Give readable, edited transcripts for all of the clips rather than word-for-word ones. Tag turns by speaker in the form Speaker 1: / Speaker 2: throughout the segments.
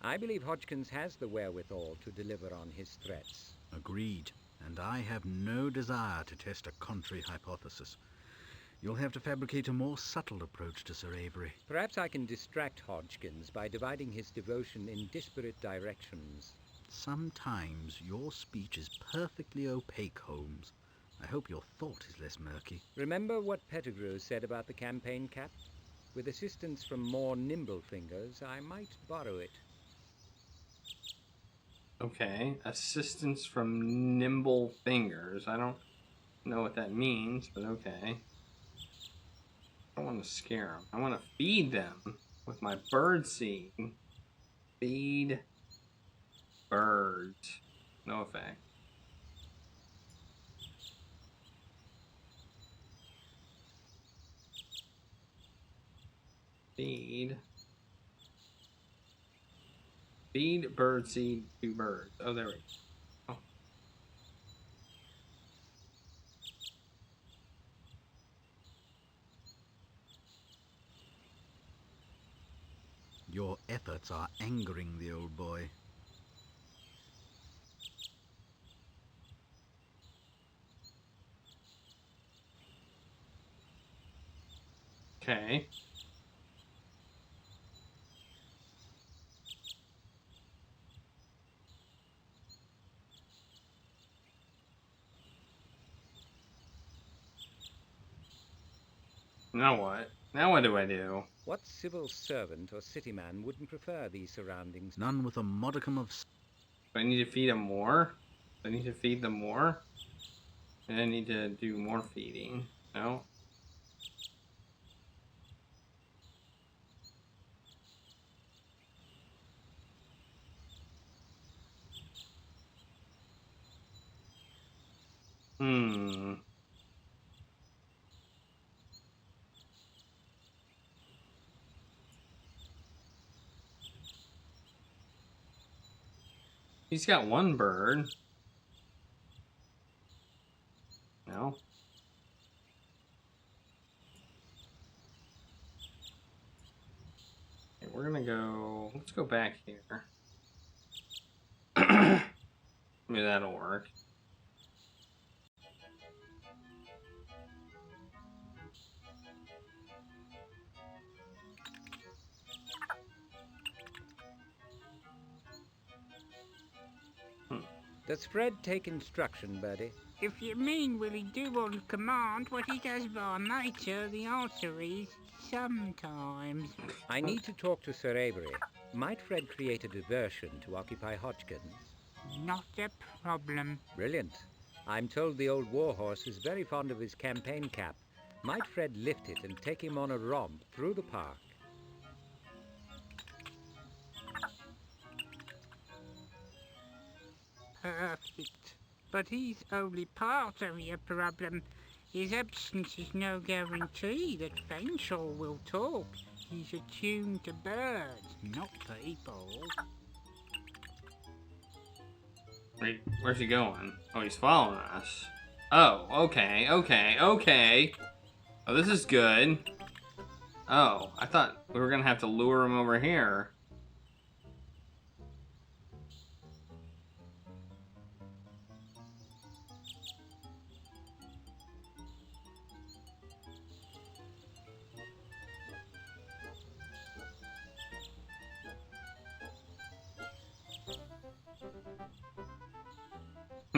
Speaker 1: I believe Hodgkins has the wherewithal to deliver on his threats.
Speaker 2: Agreed. And I have no desire to test a contrary hypothesis. You'll have to fabricate a more subtle approach to Sir Avery.
Speaker 1: Perhaps I can distract Hodgkins by dividing his devotion in disparate directions.
Speaker 2: Sometimes your speech is perfectly opaque, Holmes. I hope your thought is less murky.
Speaker 1: Remember what Pettigrew said about the campaign cap? With assistance from more nimble fingers, I might borrow it.
Speaker 3: Okay, assistance from nimble fingers. I don't know what that means, but okay. I don't want to scare them. I want to feed them with my bird seed. Feed birds. No effect. Feed. Feed bird seed to birds. Oh, there we go. Oh.
Speaker 2: Your efforts are angering the old boy.
Speaker 3: Okay. Now what? Now what do I do?
Speaker 1: What civil servant or city man wouldn't prefer these surroundings?
Speaker 2: None with a modicum of...
Speaker 3: Do I need to feed them more? Do I need to feed them more? And I need to do more feeding. No? Hmm. He's got one bird. No? Okay, we're gonna go... Let's go back here. Maybe that'll work.
Speaker 1: Does Fred take instruction, Birdie?
Speaker 4: If you mean will he do on command what he does by nature, the answer is sometimes.
Speaker 1: I need to talk to Sir Avery. Might Fred create a diversion to occupy Hodgkins?
Speaker 4: Not a problem.
Speaker 1: Brilliant. I'm told the old warhorse is very fond of his campaign cap. Might Fred lift it and take him on a romp through the park?
Speaker 4: Perfect. But he's only part of your problem. His absence is no guarantee that Fanshawe will talk. He's attuned to birds, not people.
Speaker 3: Wait, where's he going? Oh, he's following us. Oh, okay, okay, okay. Oh, this is good. Oh, I thought we were gonna have to lure him over here.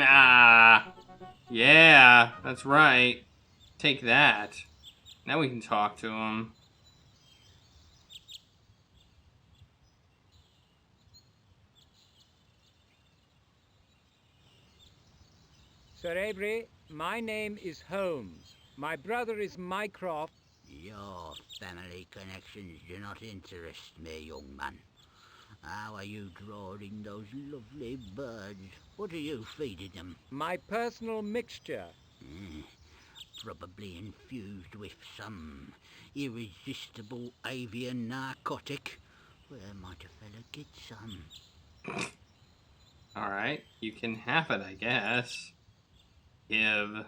Speaker 3: Ah, yeah, that's right. Take that. Now we can talk to him.
Speaker 1: Sir Avery, my name is Holmes. My brother is Mycroft.
Speaker 5: Your family connections do not interest me, young man. How are you drawing those lovely birds? What are you feeding them?
Speaker 1: My personal mixture.
Speaker 5: Probably infused with some irresistible avian narcotic. Where might a fella get some?
Speaker 3: Alright, you can have it, I guess. Give.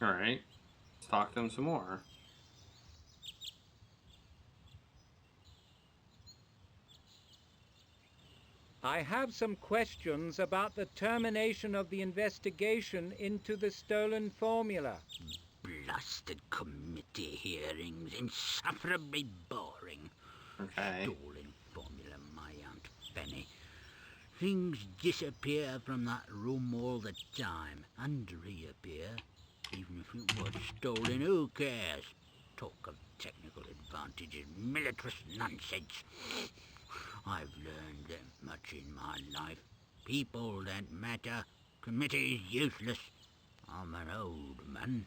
Speaker 3: Alright. Let's talk to him some more.
Speaker 1: I have some questions about the termination of the investigation into the stolen formula.
Speaker 5: Blasted committee hearings, insufferably boring.
Speaker 3: Okay.
Speaker 5: Stolen formula, my Aunt Fanny. Things disappear from that room all the time, and reappear. Even if it was stolen, who cares? Talk of technical advantages, militarist nonsense. I've learned that much in my life. People don't matter. Committee is useless. I'm an old man.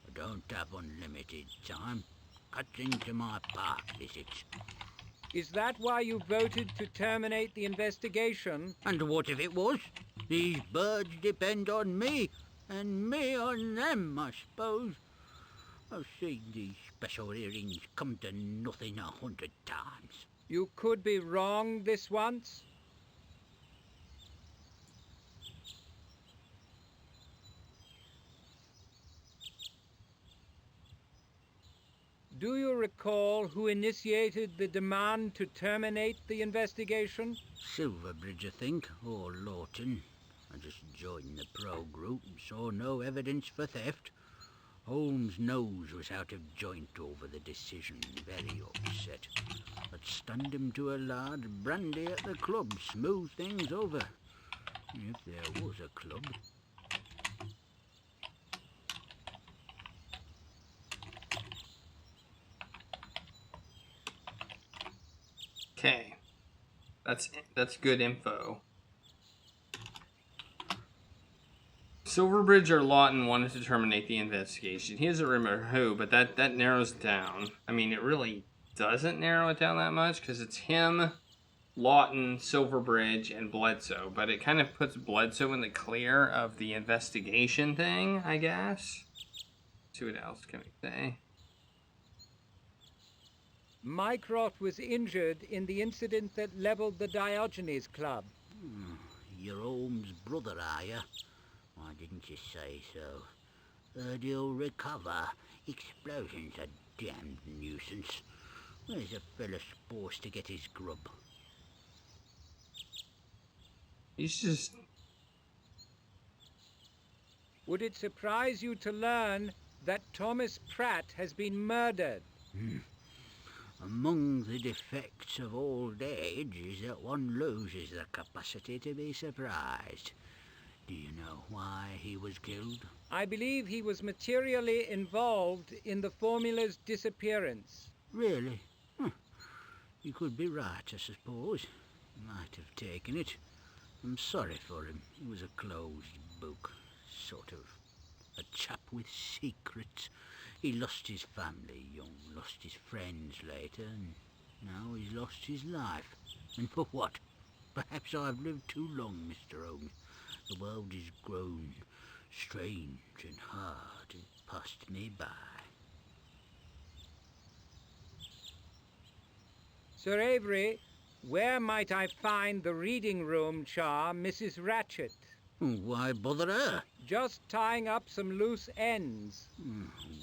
Speaker 5: I don't have unlimited time. Cuts into my park visits.
Speaker 1: Is that why you voted to terminate the investigation?
Speaker 5: And what if it was? These birds depend on me, and me on them, I suppose. I've seen these special hearings come to nothing 100 times.
Speaker 1: You could be wrong this once. Do you recall who initiated the demand to terminate the investigation?
Speaker 5: Silverbridge, I think, or Lawton. I just joined the pro group and saw no evidence for theft. Holmes' nose was out of joint over the decision, very upset. I'd stand him to a large brandy at the club, smooth things over. If there was a club.
Speaker 3: Okay. That's good info. Silverbridge or Lawton wanted to terminate the investigation. He doesn't remember who, but that narrows it down. I mean, it really doesn't narrow it down that much, because it's him, Lawton, Silverbridge, and Bledsoe. But it kind of puts Bledsoe in the clear of the investigation thing, I guess. Let's see what else can we say.
Speaker 1: Mycroft was injured in the incident that leveled the Diogenes Club.
Speaker 5: Your Holmes' brother, are you? Why didn't you say so? Heard he'll recover. Explosions are damned nuisance. Where's a fella supposed to get his grub?
Speaker 3: He's just...
Speaker 1: Would it surprise you to learn that Thomas Pratt has been murdered?
Speaker 5: Among the defects of old age is that one loses the capacity to be surprised. Do you know why he was killed?
Speaker 1: I believe he was materially involved in the formula's disappearance.
Speaker 5: Really? You could be right, I suppose. Might have taken it. I'm sorry for him. He was a closed book. Sort of a chap with secrets. He lost his family young, lost his friends later, and now he's lost his life. And for what? Perhaps I've lived too long, Mr. Holmes. The world has grown strange and hard and passed me by.
Speaker 1: Sir Avery, where might I find the reading room charm, Mrs. Ratchet?
Speaker 5: Why bother her?
Speaker 1: Just tying up some loose ends.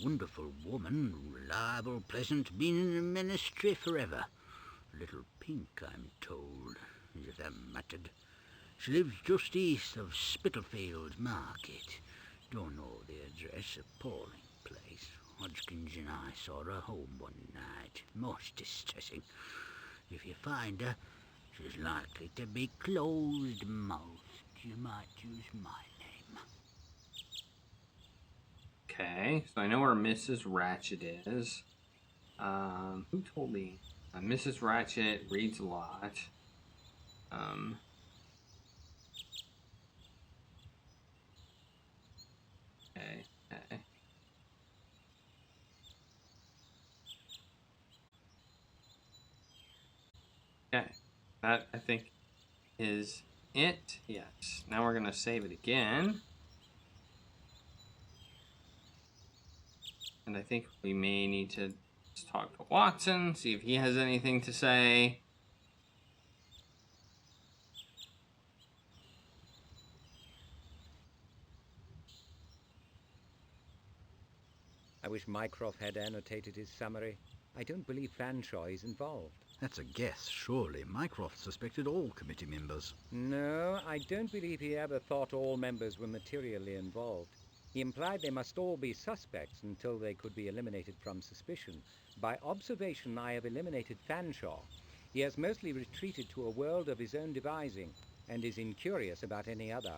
Speaker 5: Wonderful woman, reliable, pleasant, been in the ministry forever. A little pink, I'm told, as if that mattered. She lives just east of Spitalfields Market. Don't know the address, appalling place. Hodgkins and I saw her home one night. Most distressing. If you find her, she's likely to be closed-mouthed. You might use my name.
Speaker 3: Okay, so I know where Mrs. Ratchet is. Who told me? Mrs. Ratchet reads a lot. Okay. Okay, that I think is it. Yes. Now we're gonna save it again. And I think we may need to just talk to Watson, see if he has anything to say.
Speaker 1: wish Mycroft had annotated his summary. I don't believe Fanshawe is involved.
Speaker 2: That's a guess, surely. Mycroft suspected all committee members.
Speaker 1: No, I don't believe he ever thought all members were materially involved. He implied they must all be suspects until they could be eliminated from suspicion. By observation, I have eliminated Fanshawe. He has mostly retreated to a world of his own devising, and is incurious about any other.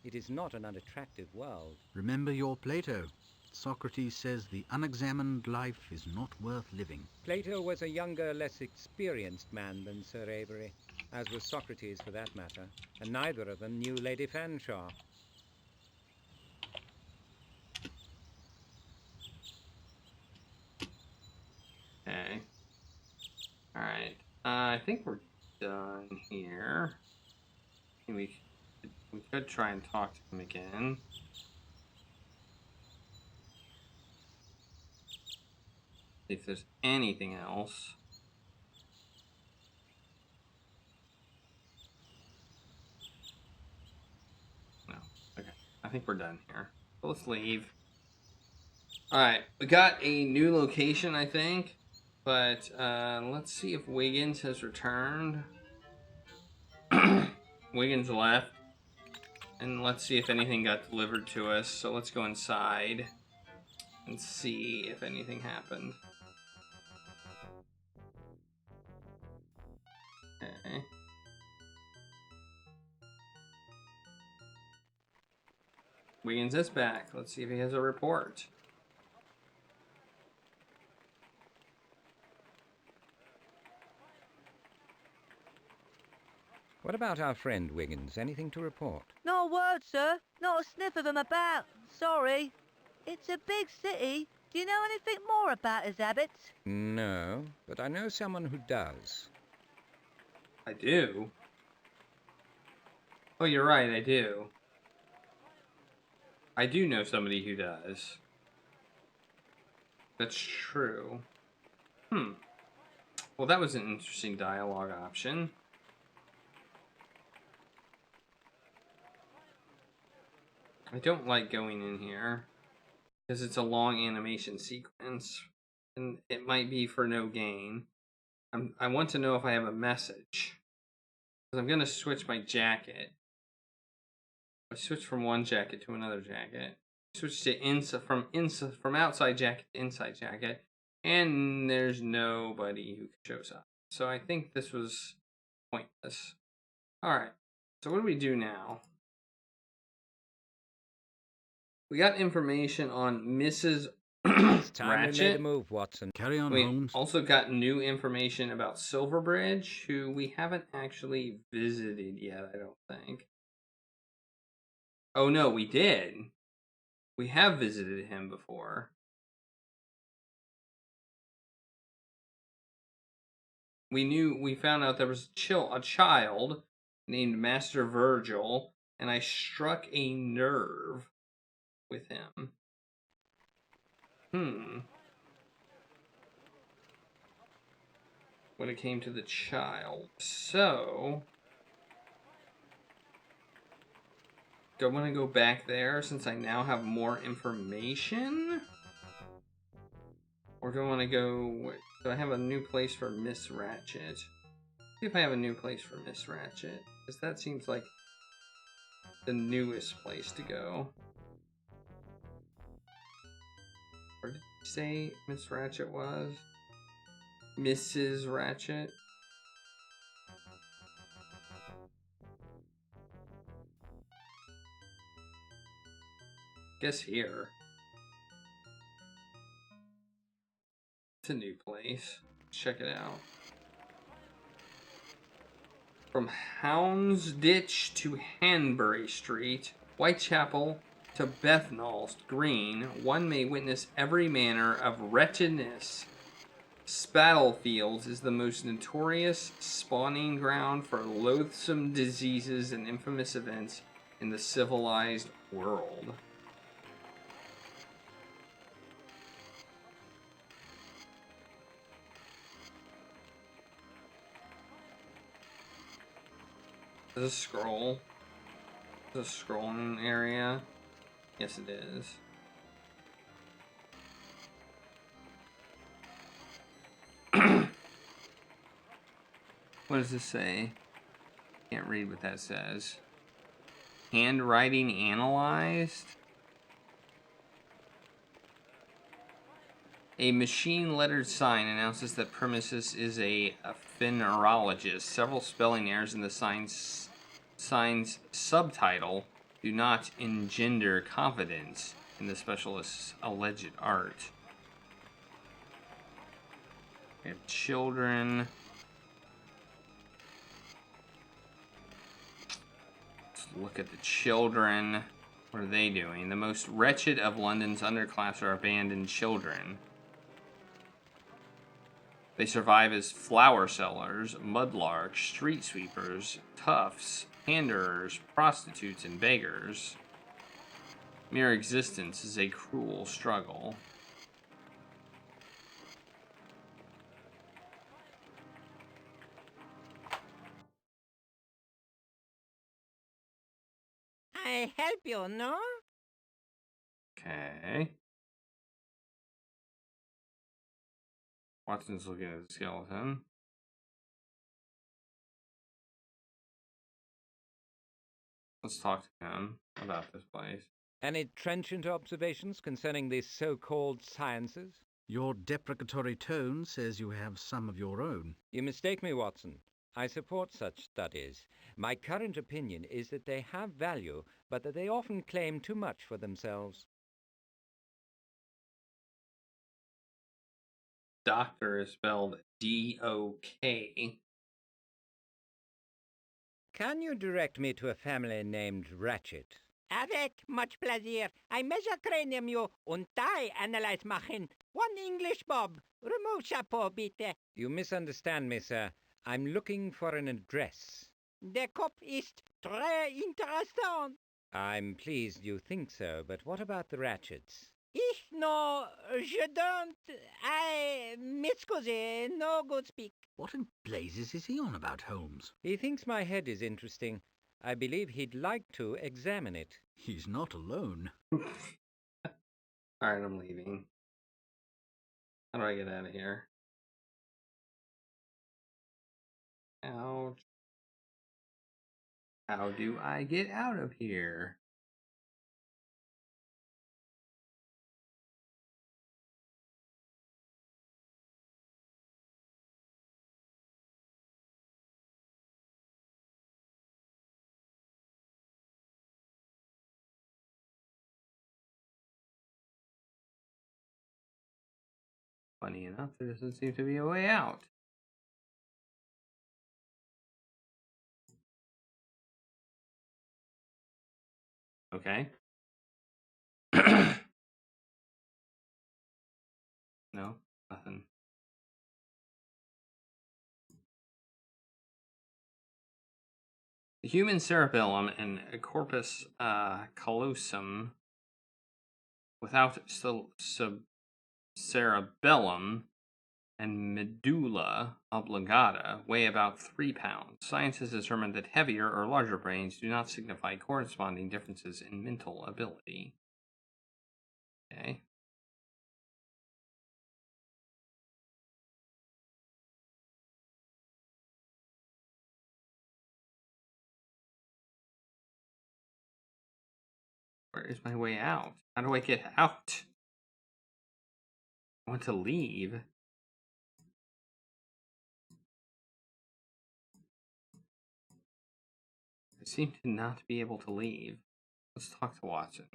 Speaker 1: It is not an unattractive world.
Speaker 2: Remember your Plato. Socrates says the unexamined life is not worth living.
Speaker 1: Plato was a younger, less experienced man than Sir Avery, as was Socrates for that matter, and neither of them knew Lady Fanshawe.
Speaker 3: Okay. Alright. I think we're done here. We could try and talk to him again. See if there's anything else. No. Okay. I think we're done here. So let's leave. Alright. We got a new location, I think. But let's see if Wiggins has returned. Wiggins left. And let's see if anything got delivered to us. So let's go inside and see if anything happened. Okay. Wiggins is back. Let's see if he has a report.
Speaker 1: What about our friend Wiggins? Anything to report?
Speaker 6: Not a word, sir. Not a sniff of him about. Sorry. It's a big city. Do you know anything more about his habits?
Speaker 1: No, but I know someone who does.
Speaker 3: I do? Oh, you're right, I do. I do know somebody who does. That's true. Well, that was an interesting dialogue option. I don't like going in here because it's a long animation sequence and it might be for no gain. I want to know if I have a message because I'm going to switch my jacket. I switch from one jacket to another jacket. Switch to from outside jacket to inside jacket, and there's nobody who shows up. So I think this was pointless. All right. So what do we do now? We got information on Mrs.
Speaker 1: It's time we made
Speaker 3: Ratchet.
Speaker 1: a move, Watson.
Speaker 2: Carry on,
Speaker 3: We
Speaker 2: Holmes.
Speaker 3: also got new information about Silverbridge, who we haven't actually visited yet, I don't think. Oh no, we did. We have visited him before. We found out there was a child named Master Virgil, and I struck a nerve with him. When it came to the child. So do I want to go back there since I now have more information? Or do I want to go... Do I have a new place for Miss Ratchet? See if I have a new place for Miss Ratchet. Because that seems like the newest place to go. Where did you say Miss Ratchet was? Mrs. Ratchet? Guess here. It's a new place. Check it out. From Houndsditch to Hanbury Street, Whitechapel to Bethnal Green, one may witness every manner of wretchedness. Spattlefields is the most notorious spawning ground for loathsome diseases and infamous events in the civilized world. There's a scroll. There's a scrolling area. Yes, it is. What does this say? Can't read what that says. Handwriting analyzed? A machine-lettered sign announces that premises is a phenerologist. Several spelling errors in the sign's subtitle do not engender confidence in the specialist's alleged art. We have children. Let's look at the children. What are they doing? The most wretched of London's underclass are abandoned children. They survive as flower sellers, mudlarks, street sweepers, toughs, panderers, prostitutes, and beggars. Mere existence is a cruel struggle.
Speaker 4: I help you, no?
Speaker 3: Okay. Watson's looking at the skeleton. Let's talk to him about this place.
Speaker 1: Any trenchant observations concerning the so-called sciences?
Speaker 2: Your deprecatory tone says you have some of your own.
Speaker 1: You mistake me, Watson. I support such studies. My current opinion is that they have value, but that they often claim too much for themselves.
Speaker 3: Doctor is spelled D-O-K.
Speaker 1: Can you direct me to a family named Ratchet?
Speaker 4: Avec much pleasure. I measure cranium you und I analyze machen. One English bob. Remove chapeau, bitte.
Speaker 1: You misunderstand me, sir. I'm looking for an address.
Speaker 4: Der Kopf ist très interessant.
Speaker 1: I'm pleased you think so, but what about the Ratchets?
Speaker 4: Ich no, je don't, m'excuse, no good speak.
Speaker 5: What in blazes is he on about, Holmes?
Speaker 1: He thinks my head is interesting. I believe he'd like to examine it.
Speaker 2: He's not alone.
Speaker 3: Alright, I'm leaving. How do I get out of here? Ouch. How do I get out of here? Funny enough, there doesn't seem to be a way out. Okay. No, nothing. The human cerebellum and corpus callosum without cerebellum and medulla oblongata weigh about 3 pounds. Science has determined that heavier or larger brains do not signify corresponding differences in mental ability. Okay. Where is my way out? How do I get out? I want to leave. I seem to not be able to leave. Let's talk to Watson.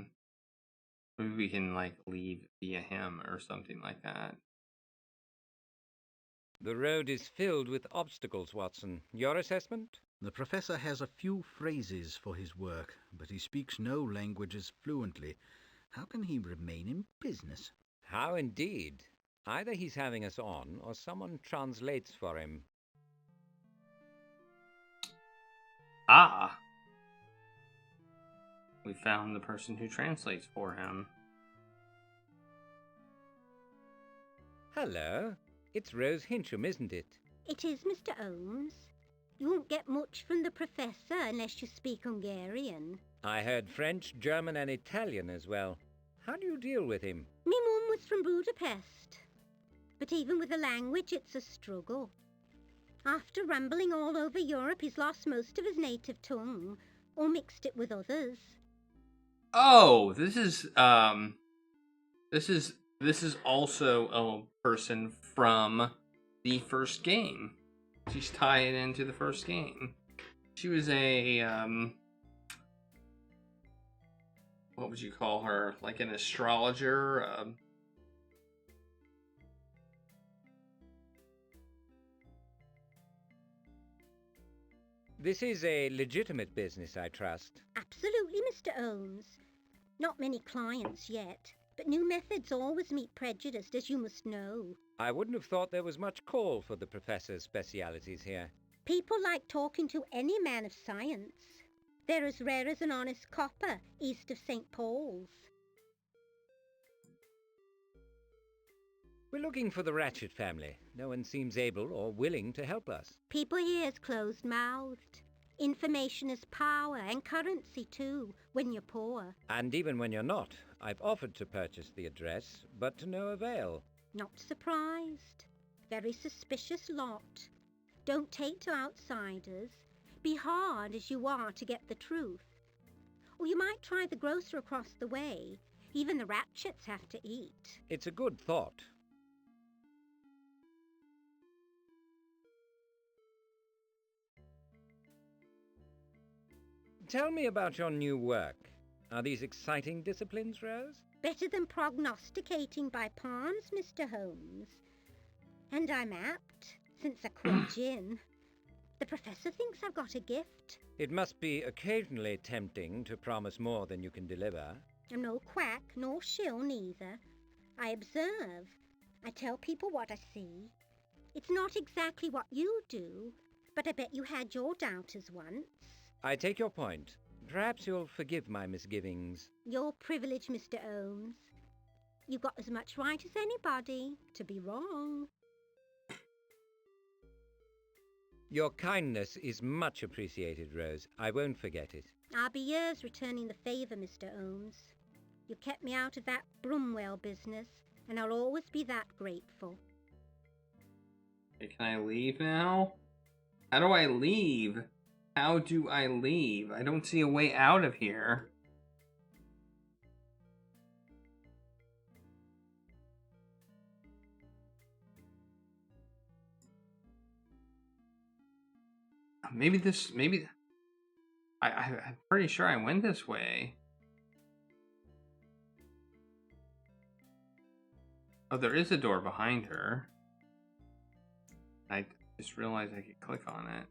Speaker 3: Maybe we can, like, leave via him or something like that.
Speaker 1: The road is filled with obstacles, Watson. Your assessment?
Speaker 2: The professor has a few phrases for his work, but he speaks no languages fluently. How can he remain in business?
Speaker 1: How indeed. Either he's having us on, or someone translates for him.
Speaker 3: Ah! We found the person who translates for him.
Speaker 1: Hello. It's Rose Hincham, isn't it?
Speaker 7: It is, Mr. Holmes. You won't get much from the professor unless you speak Hungarian.
Speaker 1: I heard French, German, and Italian as well. How do you deal with him?
Speaker 7: Me mum was from Budapest. But even with the language, it's a struggle. After rambling all over Europe, he's lost most of his native tongue, or mixed it with others.
Speaker 3: Oh, this is also a person from the first game. She's tied into the first game. She was a what would you call her? Like an astrologer.
Speaker 1: This is a legitimate business, I trust.
Speaker 7: Absolutely, Mr. Holmes. Not many clients yet, but new methods always meet prejudice, as you must know.
Speaker 1: I wouldn't have thought there was much call for the professor's specialities here.
Speaker 7: People like talking to any man of science. They're as rare as an honest copper east of St. Paul's.
Speaker 1: We're looking for the Ratchet family. No one seems able or willing to help us.
Speaker 7: People here's closed-mouthed. Information is power, and currency too, when you're poor.
Speaker 1: And even when you're not, I've offered to purchase the address, but to no avail.
Speaker 7: Not surprised. Very suspicious lot. Don't take to outsiders. Be hard as you are to get the truth. Or you might try the grocer across the way. Even the Ratchets have to eat.
Speaker 1: It's a good thought. Tell me about your new work. Are these exciting disciplines, Rose?
Speaker 7: Better than prognosticating by palms, Mr. Holmes. And I'm apt, since I quit gin. The professor thinks I've got a gift.
Speaker 1: It must be occasionally tempting to promise more than you can deliver.
Speaker 7: I'm no quack, nor shill neither. I observe. I tell people what I see. It's not exactly what you do, but I bet you had your doubters once.
Speaker 1: I take your point. Perhaps you'll forgive my misgivings.
Speaker 7: Your privilege, Mr. Holmes. You've got as much right as anybody to be wrong.
Speaker 1: Your kindness is much appreciated, Rose. I won't forget it.
Speaker 7: I'll be years returning the favour, Mr. Holmes. You kept me out of that Brumwell business, and I'll always be that grateful.
Speaker 3: Hey, can I leave now? How do I leave? How do I leave? I don't see a way out of here. Maybe I'm pretty sure I went this way. Oh, there is a door behind her. I just realized I could click on it.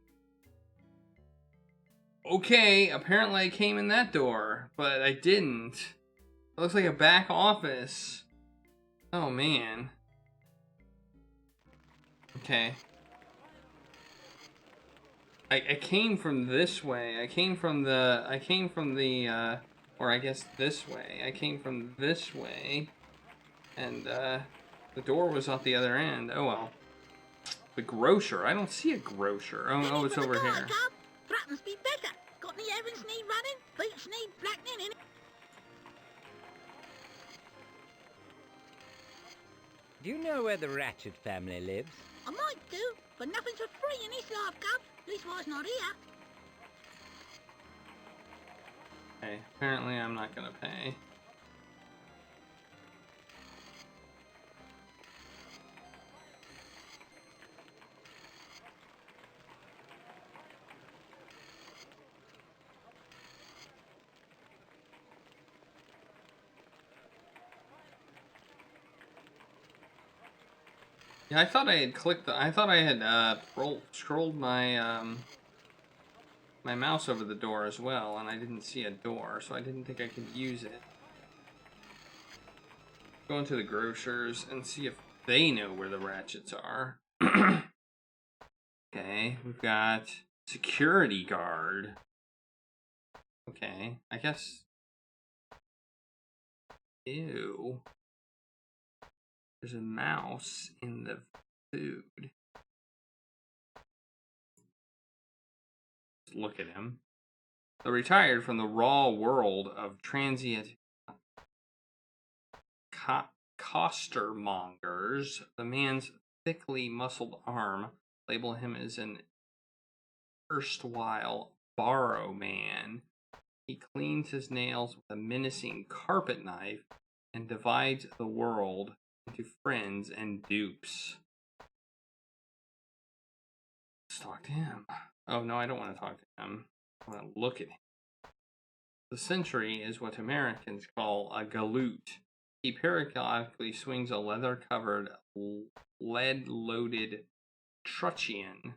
Speaker 3: Okay, apparently I came in that door, but I didn't. It looks like a back office. Oh man. Okay. I came from this way. I came from the, or I guess this way. I came from this way. And, the door was off the other end. Oh well. The grocer. I don't see a grocer. Oh, it's over here.
Speaker 5: Threatens be better. Got any errands need running? Boots need blackening in it.
Speaker 1: Do you know where the Ratchet family lives?
Speaker 5: I might do, but nothing's for free in this life, Cub. Leastwise not here.
Speaker 3: Okay, apparently I'm not gonna pay. Yeah, I thought I had clicked the. I thought I had scrolled my my mouse over the door as well, and I didn't see a door, so I didn't think I could use it. Go into the grocers and see if they know where the Ratchets are. Okay, we've got security guard. Okay, I guess. Ew. There's a mouse in the food. Let's look at him. Though retired from the raw world of transient costermongers, the man's thickly muscled arm label him as an erstwhile borrow man. He cleans his nails with a menacing carpet knife and divides the world into friends and dupes. Let's talk to him. Oh, no, I don't want to talk to him. I want to look at him. The sentry is what Americans call a galoot. He periodically swings a leather-covered, lead-loaded truncheon.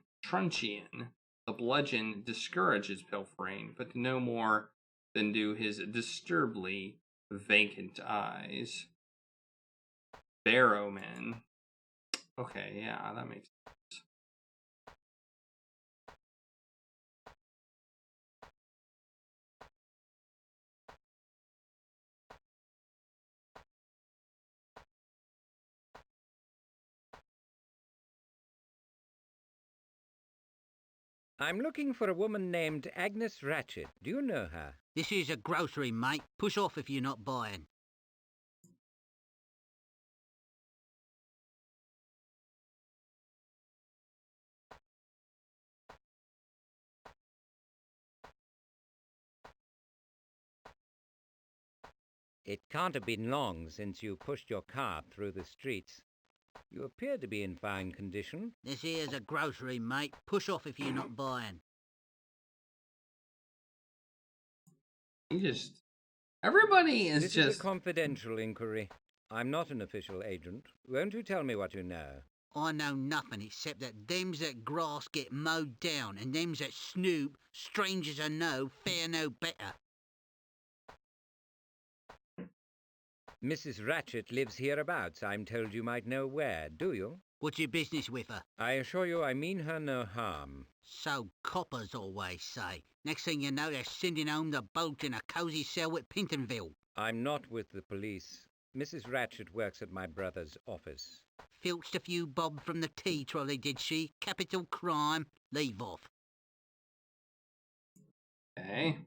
Speaker 3: The bludgeon discourages pilfering, but no more than do his disturbedly vacant eyes. Barrowmen. Okay, yeah, that makes sense.
Speaker 1: I'm looking for a woman named Agnes Ratchet. Do you know her?
Speaker 5: This is a grocery, mate. Push off if you're not buying.
Speaker 1: It can't have been long since you pushed your cart through the streets. You appear to be in fine condition.
Speaker 5: This here's a grocery, mate. Push off if you're not buying.
Speaker 3: Everybody is
Speaker 1: This
Speaker 3: just...
Speaker 1: is a confidential inquiry. I'm not an official agent. Won't you tell me what you know?
Speaker 5: I know nothing except that thems that grass get mowed down and thems that snoop, strangers I know, fare no better.
Speaker 1: Mrs. Ratchet lives hereabouts. I'm told you might know where, do you?
Speaker 5: What's your business with her?
Speaker 1: I assure you I mean her no harm.
Speaker 5: So coppers always say. Next thing you know, they're sending home the boat in a cosy cell with Pintonville.
Speaker 1: I'm not with the police. Mrs. Ratchet works at my brother's office.
Speaker 5: Filched a few bob from the tea trolley, did she? Capital crime. Leave off.
Speaker 3: Okay.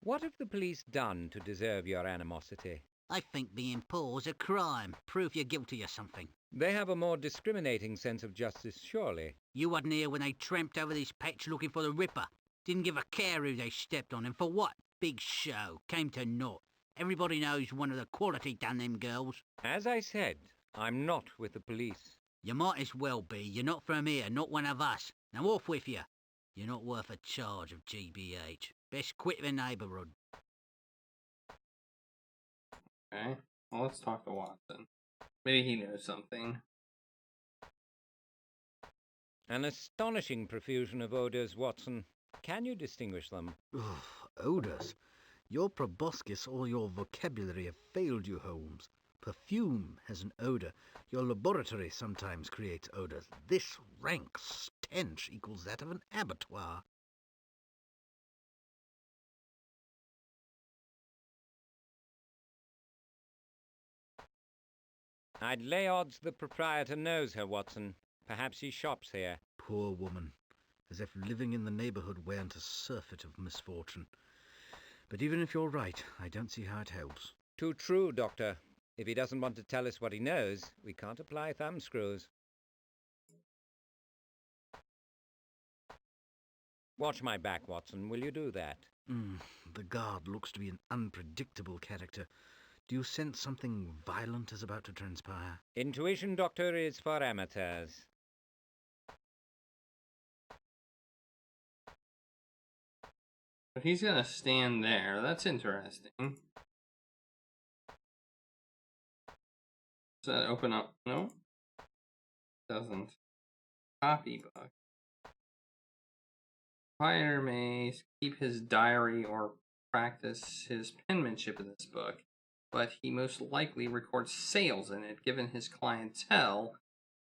Speaker 1: What have the police done to deserve your animosity?
Speaker 5: I think being poor's a crime. Prove you're guilty of something.
Speaker 1: They have a more discriminating sense of justice, surely.
Speaker 5: You wasn't here when they tramped over this patch looking for the Ripper. Didn't give a care who they stepped on, and for what? Big show. Came to naught. Everybody knows one of the quality done them girls.
Speaker 1: As I said, I'm not with the police.
Speaker 5: You might as well be. You're not from here, not one of us. Now off with you. You're not worth a charge of GBH. Best quit the neighbourhood.
Speaker 3: Okay. Well, let's talk to Watson. Maybe he knows something.
Speaker 1: An astonishing profusion of odours, Watson. Can you distinguish them?
Speaker 2: Odours? Your proboscis or your vocabulary have failed you, Holmes. Perfume has an odour. Your laboratory sometimes creates odours. This rank stench equals that of an abattoir.
Speaker 1: I'd lay odds the proprietor knows her, Watson. Perhaps he shops here.
Speaker 2: Poor woman. As if living in the neighbourhood weren't a surfeit of misfortune. But even if you're right, I don't see how it helps.
Speaker 1: Too true, Doctor. If he doesn't want to tell us what he knows, we can't apply thumbscrews. Watch my back, Watson. Will you do that?
Speaker 2: The guard looks to be an unpredictable character. Do you sense something violent is about to transpire?
Speaker 1: Intuition, Doctor, is for amateurs.
Speaker 3: But he's gonna stand there. That's interesting. Does that open up? No? Doesn't. Copybook. Proprietor may keep his diary or practice his penmanship in this book, but he most likely records sales in it. Given his clientele,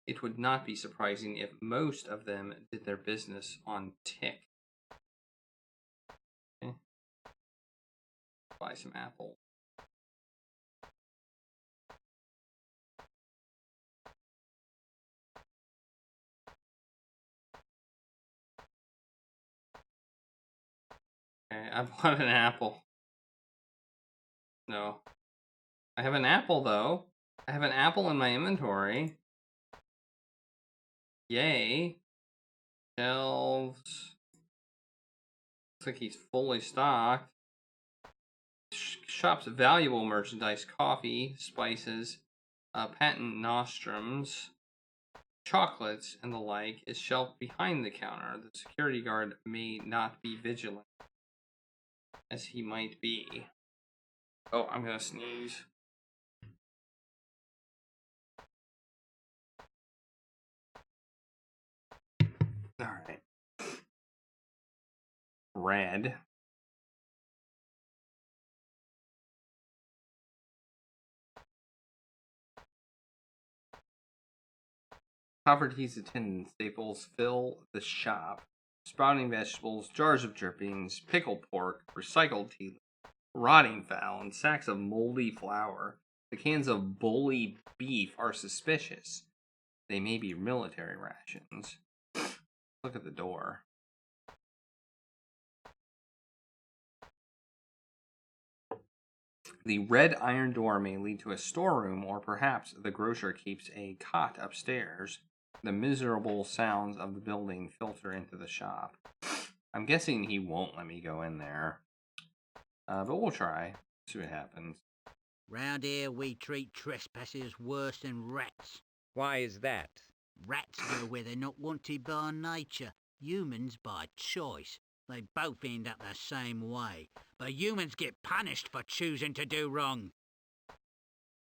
Speaker 3: it would not be surprising if most of them did their business on tick. Okay. Buy some apples. Okay, I bought an apple. No. I have an apple, though. I have an apple in my inventory. Yay. Shelves. Looks like he's fully stocked. Shop's valuable merchandise, coffee, spices, patent nostrums, chocolates, and the like is shelved behind the counter. The security guard may not be vigilant, as he might be. Oh, I'm gonna sneeze. Alright. Red. Poverty's attendant staples fill the shop. Sprouting vegetables, jars of drippings, pickled pork, recycled tea, rotting fowl, and sacks of moldy flour. The cans of bully beef are suspicious. They may be military rations. Look at the door. The red iron door may lead to a storeroom, or perhaps the grocer keeps a cot upstairs. The miserable sounds of the building filter into the shop. I'm guessing he won't let me go in there. But we'll try. See what happens.
Speaker 5: Round here we treat trespassers worse than rats.
Speaker 1: Why is that?
Speaker 5: Rats go where they're not wanted by nature. Humans by choice. They both end up the same way. But humans get punished for choosing to do wrong.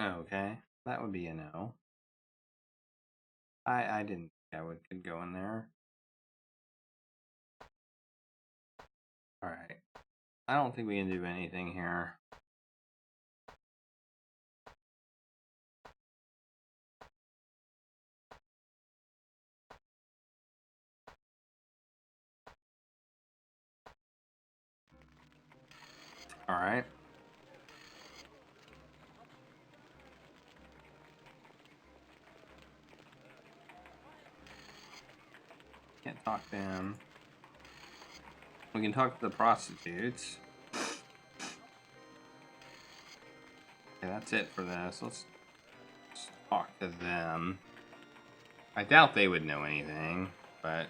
Speaker 3: Okay. That would be a no. I didn't think I could go in there. Alright. I don't think we can do anything here. Alright. Can't talk to him. We can talk to the prostitutes. Okay, that's it for this. Let's talk to them. I doubt they would know anything, but...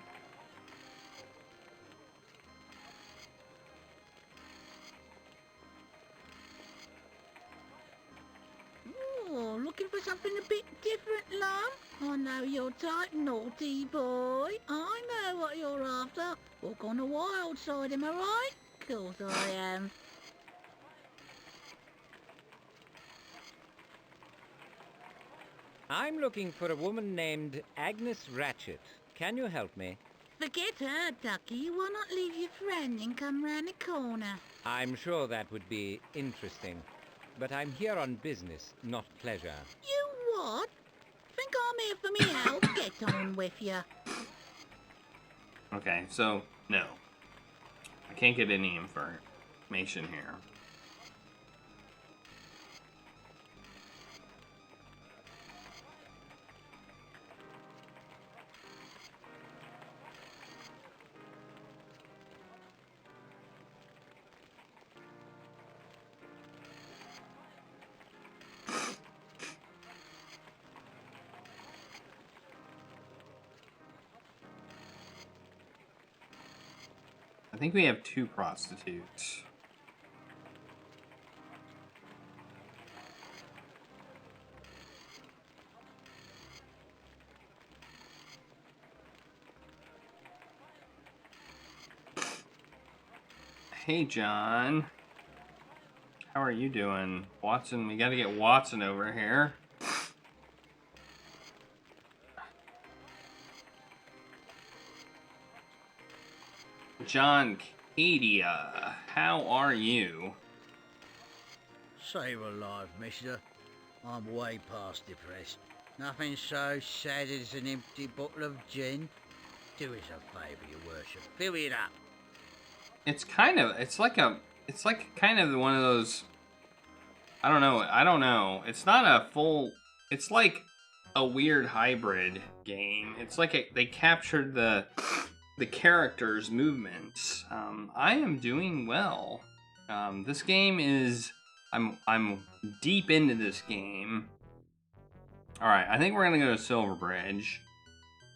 Speaker 7: Oh, looking for something a bit different, love? I know you're type naughty boy. I know what you're after. Walk on the wild side, am I right? Course I am.
Speaker 1: I'm looking for a woman named Agnes Ratchet. Can you help me?
Speaker 7: Forget her, Ducky. Why not leave your friend and come round the corner?
Speaker 1: I'm sure that would be interesting. But I'm here on business, not pleasure.
Speaker 7: You what? Think I'm here for me health? Get on with you.
Speaker 3: Okay, so, no. I can't get any information here. I think we have 2 prostitutes. Hey, John. How are you doing? Watson, we gotta get Watson over here. John Cadia, how are you?
Speaker 5: Save a life, mister. I'm way past depressed. Nothing so sad as an empty bottle of gin. Do us a favour, your worship. Fill it up.
Speaker 3: It's kind of kind of one of those, I don't know. It's not a full, it's like a weird hybrid game. It's like they captured the characters' movements. I am doing well. This game is I'm deep into this game. All right, I think we're gonna go to Silverbridge,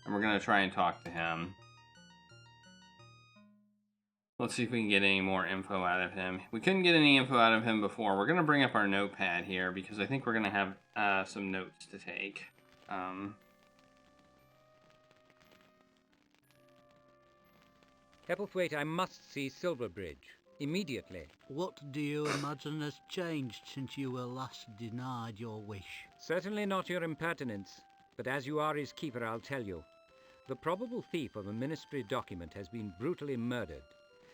Speaker 3: and we're gonna try and talk to him. Let's see if we can get any more info out of him. We couldn't get any info out of him before. We're gonna bring up our notepad here because I think we're gonna have some notes to take.
Speaker 1: Hepplethwaite, I must see Silverbridge. Immediately.
Speaker 5: What do you imagine has changed since you were last denied your wish?
Speaker 1: Certainly not your impertinence, but as you are his keeper, I'll tell you. The probable thief of a ministry document has been brutally murdered.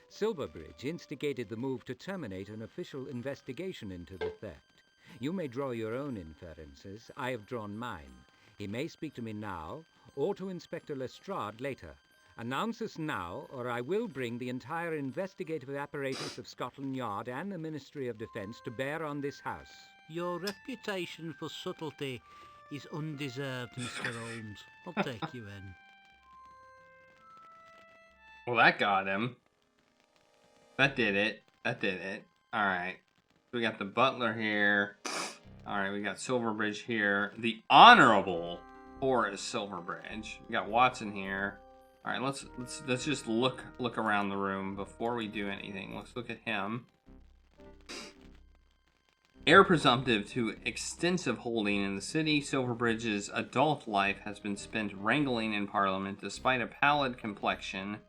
Speaker 1: Silverbridge instigated the move to terminate an official investigation into the theft. You may draw your own inferences. I have drawn mine. He may speak to me now, or to Inspector Lestrade later. Announce us now, or I will bring the entire investigative apparatus of Scotland Yard and the Ministry of Defence to bear on this house.
Speaker 5: Your reputation for subtlety is undeserved, Mr. Holmes. I'll take you in.
Speaker 3: Well, that got him. That did it. That did it. Alright. We got the butler here. Alright, we got Silverbridge here. The Honorable Horace Silverbridge. We got Watson here. Alright, let's just look around the room before we do anything. Let's look at him. Heir presumptive to extensive holding in the city, Silverbridge's adult life has been spent wrangling in Parliament despite a pallid complexion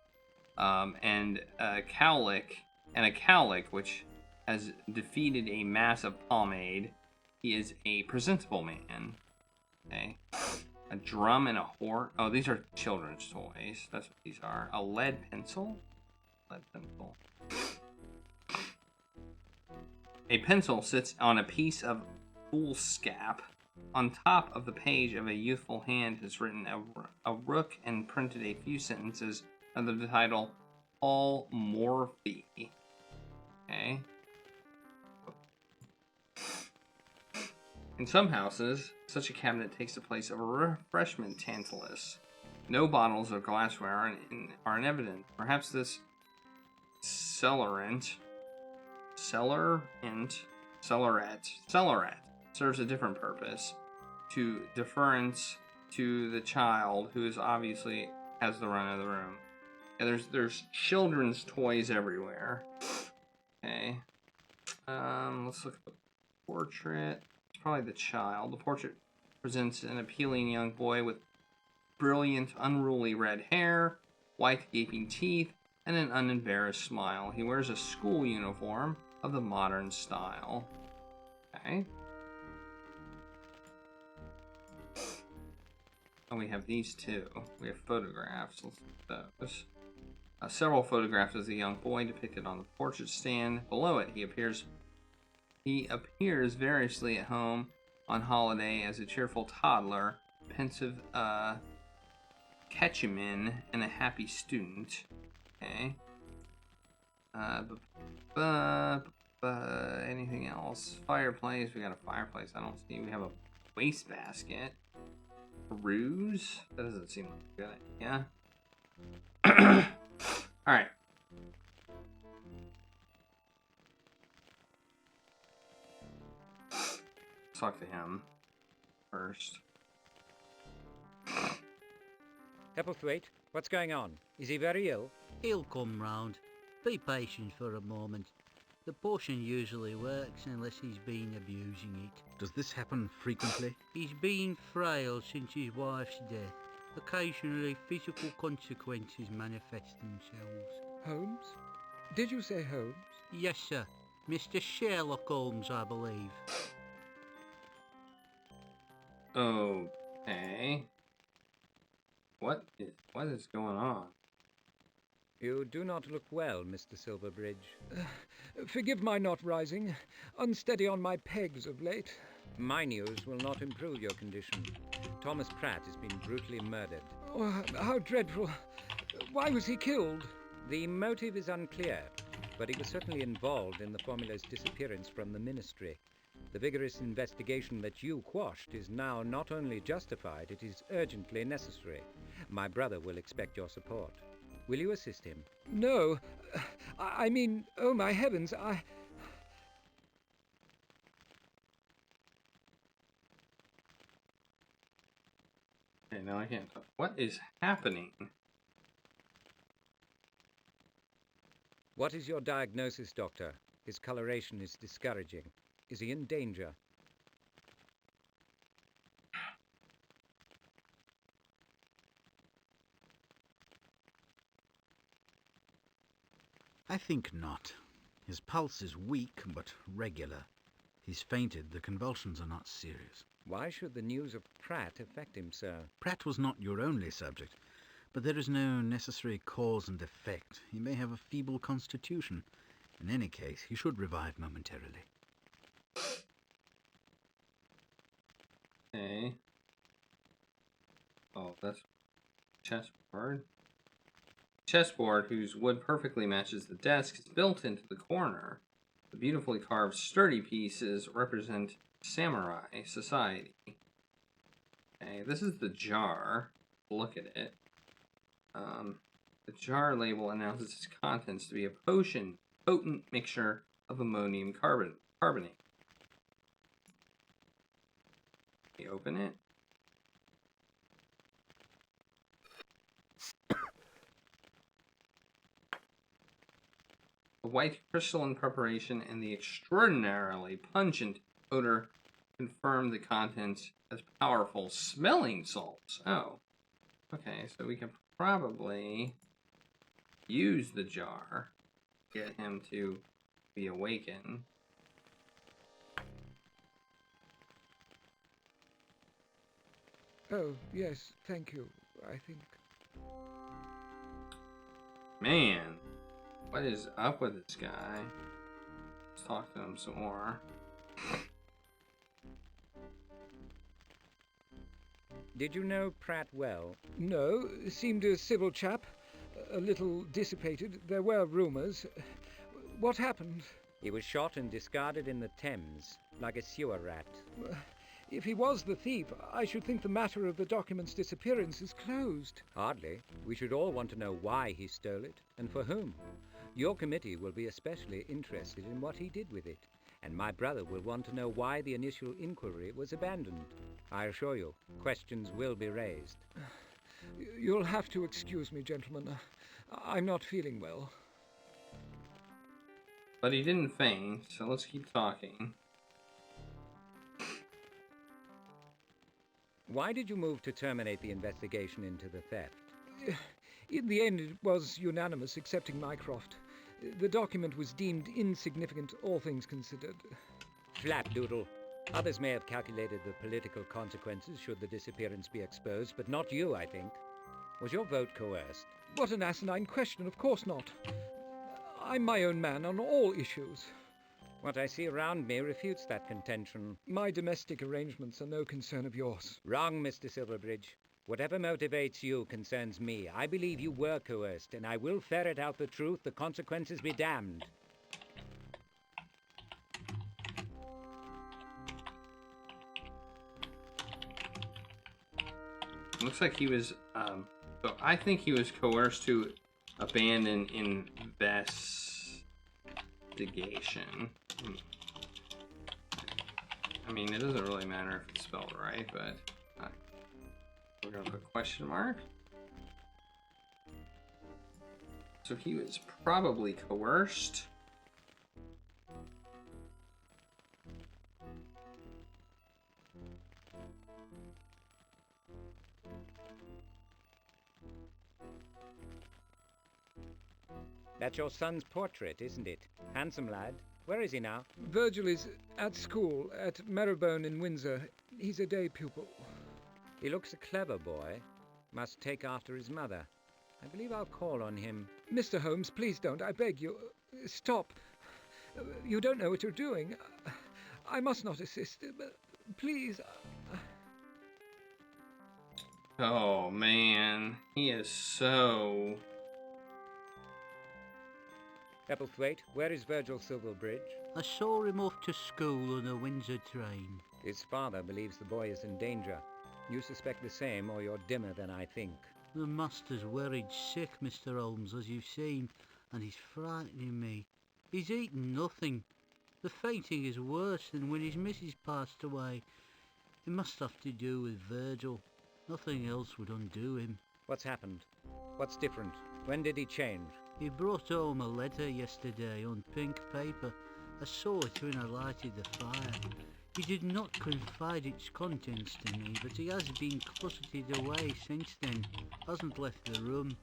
Speaker 3: and a cowlick which has defeated a mass of pomade. He is a presentable man. Okay. A drum and a horn. Oh, these are children's toys. That's what these are. A lead pencil. Lead pencil. A pencil sits on a piece of foolscap. On top of the page of a youthful hand has written a rook and printed a few sentences under the title Paul Morphy. Okay. In some houses, such a cabinet takes the place of a refreshment tantalus. No bottles of glassware are in evidence. Perhaps this cellaret serves a different purpose, to deference to the child who is obviously has the run of the room. Yeah, there's children's toys everywhere. Okay. Let's look at the portrait. It's probably the child. The portrait presents an appealing young boy with brilliant, unruly red hair, white gaping teeth, and an unembarrassed smile. He wears a school uniform of the modern style. Okay. And we have these two. We have photographs. Let's look at those. Several photographs of the young boy depicted on the portrait stand. Below it, he appears variously at home, on holiday as a cheerful toddler, pensive catechman, and a happy student. Okay. Anything else? Fireplace. We got a fireplace. I don't see. We have a wastebasket. A ruse. That doesn't seem like a good idea. All right. Let's talk to him first.
Speaker 1: Hepplethwaite, what's going on? Is he very ill?
Speaker 5: He'll come round. Be patient for a moment. The potion usually works unless he's been abusing it.
Speaker 2: Does this happen frequently?
Speaker 5: He's been frail since his wife's death. Occasionally, physical consequences manifest themselves.
Speaker 8: Holmes? Did you say Holmes?
Speaker 5: Yes, sir. Mr. Sherlock Holmes, I believe.
Speaker 3: Okay. What is going on?
Speaker 1: You do not look well, Mr. Silverbridge.
Speaker 8: Forgive my not rising. Unsteady on my pegs of late.
Speaker 1: My news will not improve your condition. Thomas Pratt has been brutally murdered.
Speaker 8: Oh, how dreadful. Why was he killed?
Speaker 1: The motive is unclear, but he was certainly involved in the formula's disappearance from the ministry. The vigorous investigation that you quashed is now not only justified, it is urgently necessary. My brother will expect your support. Will you assist him?
Speaker 8: No. I mean, oh my heavens,
Speaker 3: Okay, now I can't talk. What is happening?
Speaker 1: What is your diagnosis, Doctor? His coloration is discouraging. Is he in danger?
Speaker 2: I think not. His pulse is weak, but regular. He's fainted. The convulsions are not serious.
Speaker 1: Why should the news of Pratt affect him, sir?
Speaker 2: Pratt was not your only subject, but there is no necessary cause and effect. He may have a feeble constitution. In any case, he should revive momentarily.
Speaker 3: Okay. Oh, that's chessboard. Chessboard, whose wood perfectly matches the desk, is built into the corner. The beautifully carved, sturdy pieces represent samurai society. Okay, this is the jar. Look at it. The jar label announces its contents to be a potent mixture of ammonium carbonate. You open it. The white crystalline preparation and the extraordinarily pungent odor confirm the contents as powerful smelling salts. Oh, okay, so we can probably use the jar to get him to be awakened.
Speaker 8: Oh, yes, thank you, I think.
Speaker 3: Man, what is up with this guy? Let's talk to him some more.
Speaker 1: Did you know Pratt well?
Speaker 8: No, seemed a civil chap. A little dissipated. There were rumours. What happened?
Speaker 1: He was shot and discarded in the Thames, like a sewer rat.
Speaker 8: If he was the thief, I should think the matter of the document's disappearance is closed.
Speaker 1: Hardly. We should all want to know why he stole it, and for whom. Your committee will be especially interested in what he did with it, and my brother will want to know why the initial inquiry was abandoned. I assure you, questions will be raised.
Speaker 8: You'll have to excuse me, gentlemen. I'm not feeling well.
Speaker 3: But he didn't faint, so let's keep talking.
Speaker 1: Why did you move to terminate the investigation into the theft?
Speaker 8: In the end, it was unanimous, excepting Mycroft. The document was deemed insignificant, all things considered.
Speaker 1: Flapdoodle. Others may have calculated the political consequences should the disappearance be exposed, but not you, I think. Was your vote coerced?
Speaker 8: What an asinine question, of course not. I'm my own man on all issues.
Speaker 1: What I see around me refutes that contention.
Speaker 8: My domestic arrangements are no concern of yours.
Speaker 1: Wrong, Mr. Silverbridge. Whatever motivates you concerns me. I believe you were coerced, and I will ferret out the truth, the consequences be damned.
Speaker 3: Looks like he was, so I think he was coerced to abandon investigation. I mean, it doesn't really matter if it's spelled right, but we're gonna put question mark. So he was probably coerced.
Speaker 1: That's your son's portrait, isn't it? Handsome lad. Where is he now?
Speaker 8: Virgil is at school at Marrowbone in Windsor. He's a day pupil.
Speaker 1: He looks a clever boy. Must take after his mother. I believe I'll call on him.
Speaker 8: Mr. Holmes, please don't. I beg you. Stop. You don't know what you're doing. I must not assist. Please.
Speaker 3: Oh man, he is so...
Speaker 1: Epplethwaite, where is Virgil Silverbridge?
Speaker 5: I saw him off to school on a Windsor train.
Speaker 1: His father believes the boy is in danger. You suspect the same, or you're dimmer than I think.
Speaker 5: The master's worried sick, Mr. Holmes, as you've seen, and he's frightening me. He's eaten nothing. The fainting is worse than when his missus passed away. It must have to do with Virgil. Nothing else would undo him.
Speaker 1: What's happened? What's different? When did he change?
Speaker 5: He brought home a letter yesterday on pink paper. I saw it when I lighted the fire. He did not confide its contents to me, but he has been closeted away since then. Hasn't left the room.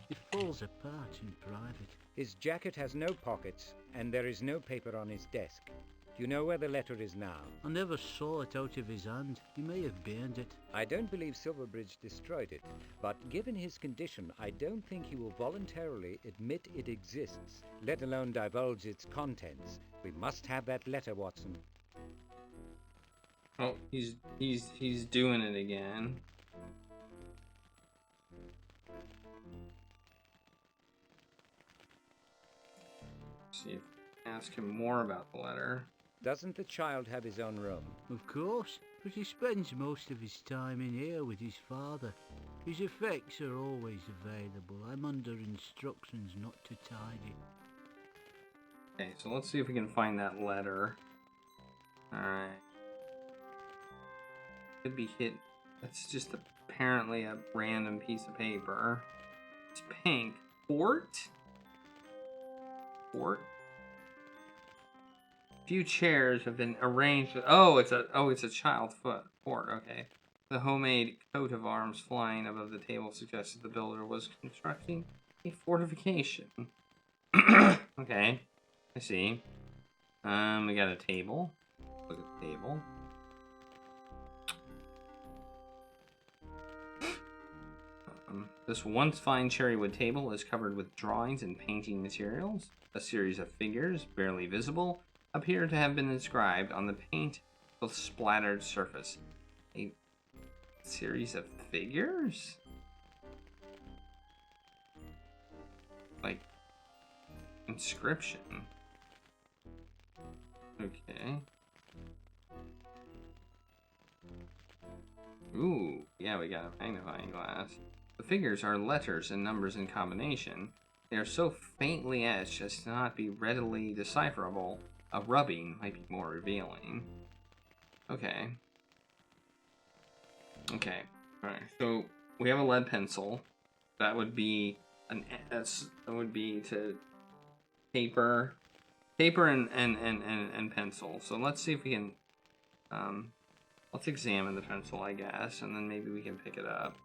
Speaker 5: It falls apart in private.
Speaker 1: His jacket has no pockets, and there is no paper on his desk. Do you know where the letter is now?
Speaker 5: I never saw it out of his hand. He may have burned it.
Speaker 1: I don't believe Silverbridge destroyed it, but given his condition, I don't think he will voluntarily admit it exists, let alone divulge its contents. We must have that letter, Watson.
Speaker 3: Oh, he's doing it again. See if I ask him more about the letter.
Speaker 1: Doesn't the child have his own room?
Speaker 5: Of course, but he spends most of his time in here with his father. His effects are always available. I'm under instructions not to tidy.
Speaker 3: Okay, so let's see if we can find that letter. Alright. Could be hit. That's just apparently a random piece of paper. It's pink. Fort? Fort? Few chairs have been arranged with, it's a child fort. Okay. The homemade coat of arms flying above the table suggested the builder was constructing a fortification. Okay. I see. We got a table. Look at the table. This once fine cherrywood table is covered with drawings and painting materials. A series of figures, barely visible, appear to have been inscribed on the paint-splattered surface. A series of figures? Like, inscription. Okay. Ooh, yeah, we got a magnifying glass. The figures are letters and numbers in combination. They are so faintly etched as to not be readily decipherable. A rubbing might be more revealing. Okay. Okay. Alright, so we have a lead pencil. That would be to paper and pencil. So let's see if we can let's examine the pencil, I guess, and then maybe we can pick it up.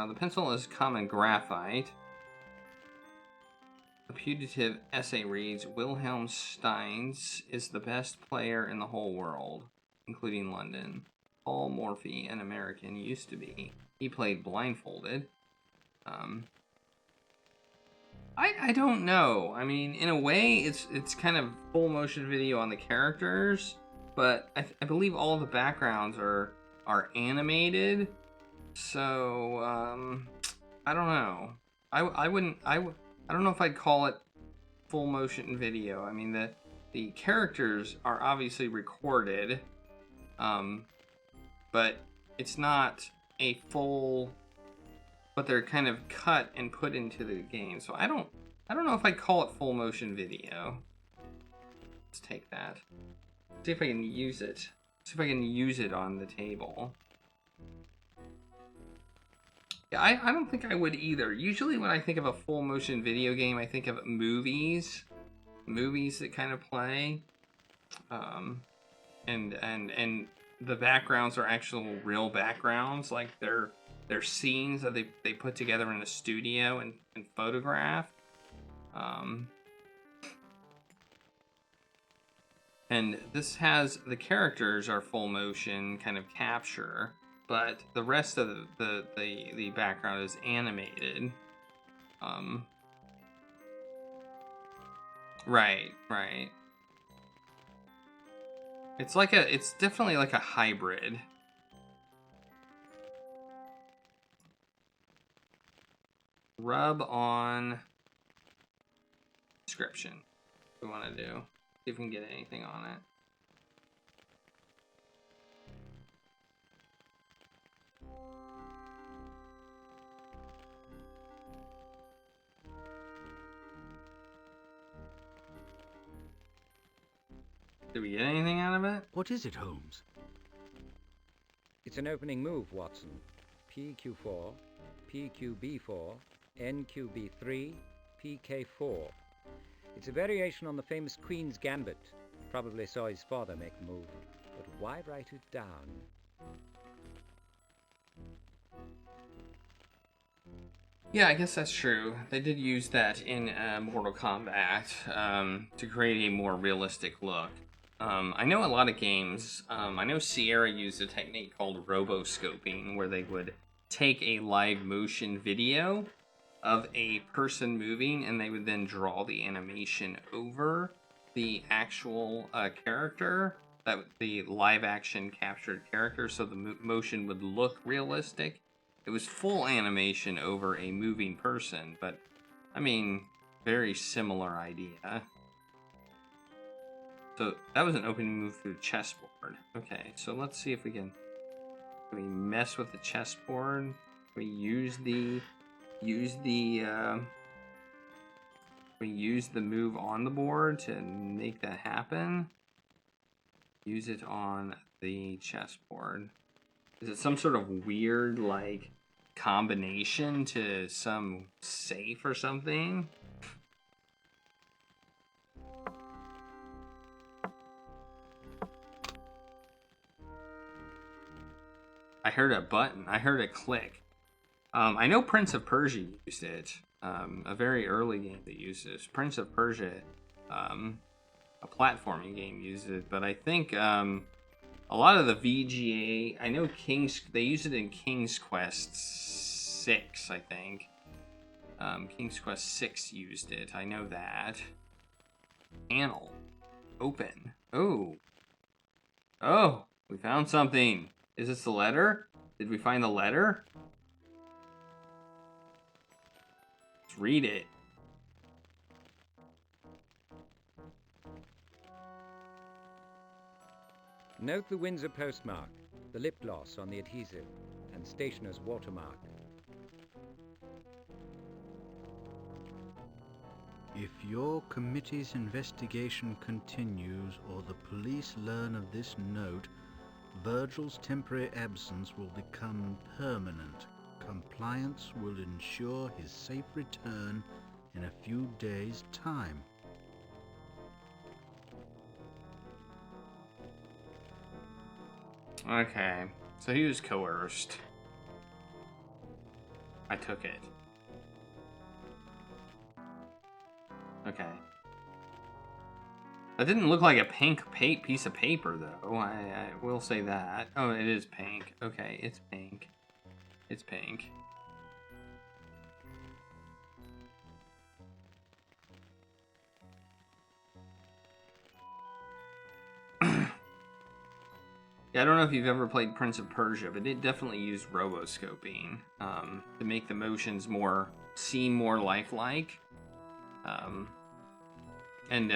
Speaker 3: The pencil is common graphite. The putative essay reads, Wilhelm Steins is the best player in the whole world, including London. Paul Morphy, an American, used to be. He played blindfolded. I don't know. I mean, in a way, it's kind of full motion video on the characters, but I believe all the backgrounds are animated. So, I don't know. I don't know if I'd call it full motion video. I mean, the characters are obviously recorded, but it's not a full, but they're kind of cut and put into the game. So I don't know if I'd call it full motion video. Let's take that. See if I can use it. See if I can use it on the table. Yeah, I don't think I would either. Usually when I think of a full motion video game, I think of movies that kind of play, and the backgrounds are actual real backgrounds, like they're scenes that they put together in a studio and photograph. And this has, the characters are full motion kind of capture, but the rest of the background is animated. Right. It's definitely like a hybrid. Rub on description. What we want to do. See if we can get anything on it. Did we get anything out of it?
Speaker 2: What is it, Holmes?
Speaker 1: It's an opening move, Watson. PQ4, PQB4, NQB3, PK4. It's a variation on the famous Queen's Gambit. Probably saw his father make the move. But why write it down?
Speaker 3: Yeah, I guess that's true. They did use that in Mortal Kombat to create a more realistic look. I know a lot of games, I know Sierra used a technique called roboscoping, where they would take a live motion video of a person moving, and they would then draw the animation over the actual character, that the live action captured character, so the motion would look realistic. It was full animation over a moving person, but, I mean, very similar idea. So, that was an opening move through the chessboard. Okay, so let's see if we can mess with the chessboard. Can we use the move on the board to make that happen. Use it on the chessboard. Is it some sort of weird, like, combination to some safe or something? I heard a button. I heard a click. I know Prince of Persia used it. A very early game that used this. Prince of Persia, a platforming game, used it. But I think a lot of the VGA, I know they used it in King's Quest 6, I think. King's Quest 6 used it. I know that. Panel. Open. Oh. Oh, we found something. Is this the letter? Did we find the letter? Let's read it.
Speaker 1: Note the Windsor postmark, the lip gloss on the adhesive, and stationer's watermark.
Speaker 2: If your committee's investigation continues or the police learn of this note, Virgil's temporary absence will become permanent. Compliance will ensure his safe return in a few days' time.
Speaker 3: Okay, so he was coerced. I took it. Okay. That didn't look like a pink piece of paper, though. I will say that. Oh, it is pink. Okay, it's pink. It's pink. Yeah, I don't know if you've ever played Prince of Persia, but it definitely used roboscoping to make the motions seem more lifelike. And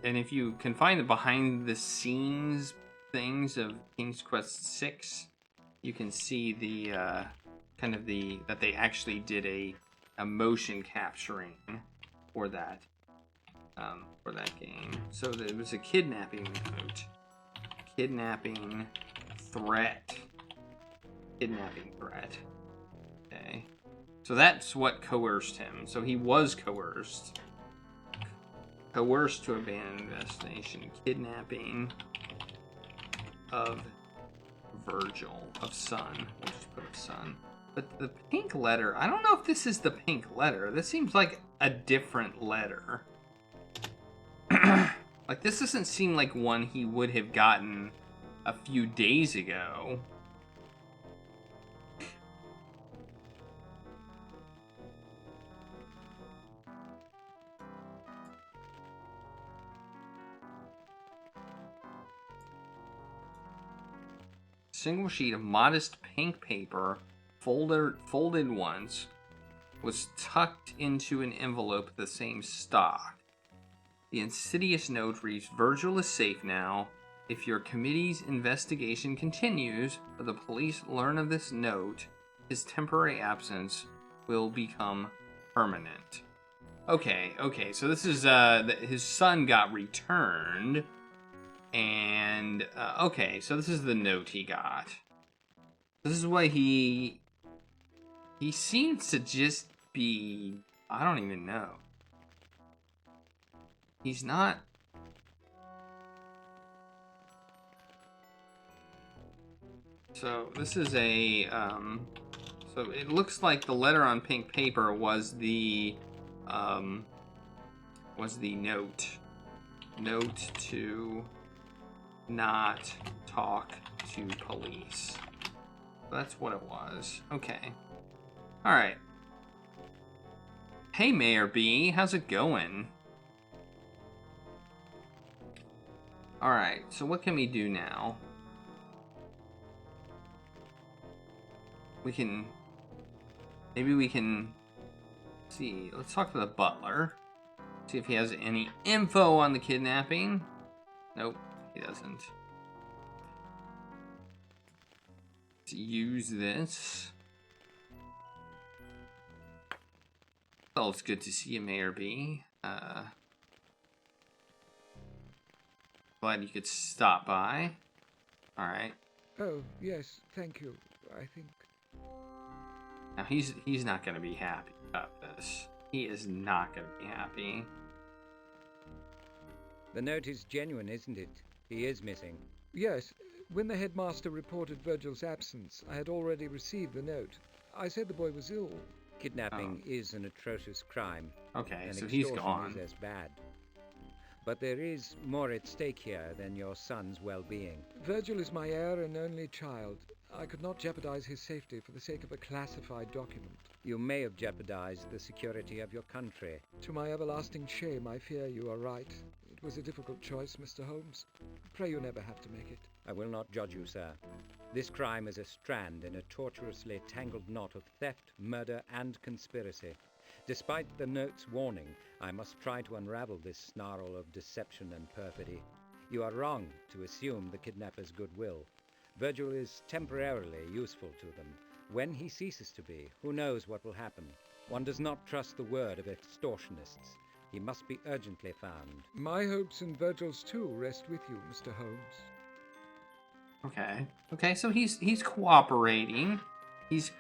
Speaker 3: if you can find the behind the scenes things of King's Quest 6, you can see the that they actually did a motion capturing for that game. So it was a kidnapping note. Kidnapping threat. Okay. So that's what coerced him. So he was coerced. Coerced to abandon destination. Kidnapping of Virgil. Of Sun. We'll just put of Sun. But the pink letter, I don't know if this is the pink letter. This seems like a different letter. Like, this doesn't seem like one he would have gotten a few days ago. Single sheet of modest pink paper, folded once, was tucked into an envelope of the same stock. The insidious note reads, "Virgil is safe now. If your committee's investigation continues, or the police learn of this note, his temporary absence will become permanent." Okay, so this is, his son got returned, And, okay, so this is the note he got. This is what he seems to just be, I don't even know. He's not... So, this is a, so it looks like the letter on pink paper was the note. Note to not talk to police. That's what it was. Okay. Alright. Hey, Mayor B. How's it going? Alright, so what can we do now? Maybe we can... see. Let's talk to the butler. See if he has any info on the kidnapping. Nope, he doesn't. Let's use this. Well, it's good to see you, Mayor B. Glad you could stop by. Alright.
Speaker 8: Oh, yes, thank you, I think.
Speaker 3: Now, he's not going to be happy about this. He is not going to be happy.
Speaker 1: The note is genuine, isn't it? He is missing.
Speaker 8: Yes, when the headmaster reported Virgil's absence, I had already received the note. I said the boy was ill.
Speaker 1: Kidnapping is an atrocious crime.
Speaker 3: Okay,
Speaker 1: and
Speaker 3: so he's
Speaker 1: extortion
Speaker 3: gone.
Speaker 1: is as bad. But there is more at stake here than your son's well-being.
Speaker 8: Virgil is my heir and only child. I could not jeopardize his safety for the sake of a classified document.
Speaker 1: You may have jeopardized the security of your country.
Speaker 8: To my everlasting shame, I fear you are right. It was a difficult choice, Mr. Holmes. Pray you never have to make it.
Speaker 1: I will not judge you, sir. This crime is a strand in a tortuously tangled knot of theft, murder, and conspiracy. Despite the note's warning, I must try to unravel this snarl of deception and perfidy. You are wrong to assume the kidnapper's goodwill. Virgil is temporarily useful to them. When he ceases to be, who knows what will happen? One does not trust the word of extortionists. He must be urgently found.
Speaker 8: My hopes and Virgil's too rest with you, Mr. Holmes.
Speaker 3: Okay. Okay, so he's cooperating. He's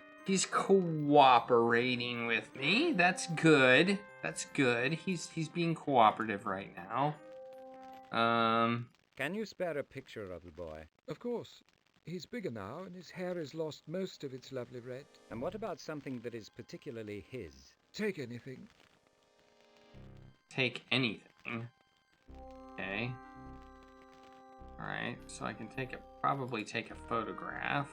Speaker 3: cooperating with me. That's good. That's good. He's being cooperative right now.
Speaker 1: Can you spare a picture of the boy?
Speaker 8: Of course. He's bigger now, and his hair has lost most of its lovely red.
Speaker 1: And what about something that is particularly his?
Speaker 8: Take anything.
Speaker 3: Take anything. Okay. Alright, so I can probably take a photograph.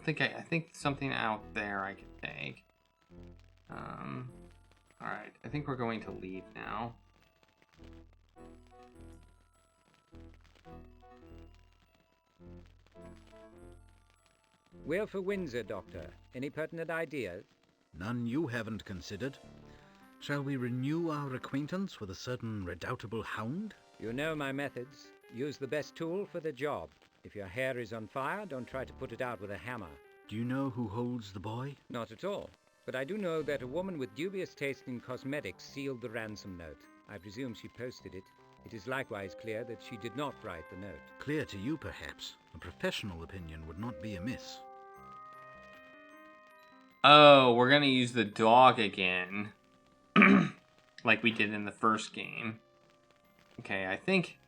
Speaker 3: I think something out there I can take. Alright, I think we're going to leave now.
Speaker 1: We're for Windsor, Doctor. Any pertinent ideas?
Speaker 2: None you haven't considered. Shall we renew our acquaintance with a certain redoubtable hound?
Speaker 1: You know my methods. Use the best tool for the job. If your hair is on fire, don't try to put it out with a hammer.
Speaker 2: Do you know who holds the boy?
Speaker 1: Not at all. But I do know that a woman with dubious taste in cosmetics sealed the ransom note. I presume she posted it. It is likewise clear that she did not write the note.
Speaker 2: Clear to you, perhaps. A professional opinion would not be amiss.
Speaker 3: Oh, we're gonna use the dog again. Like we did in the first game. Okay, I think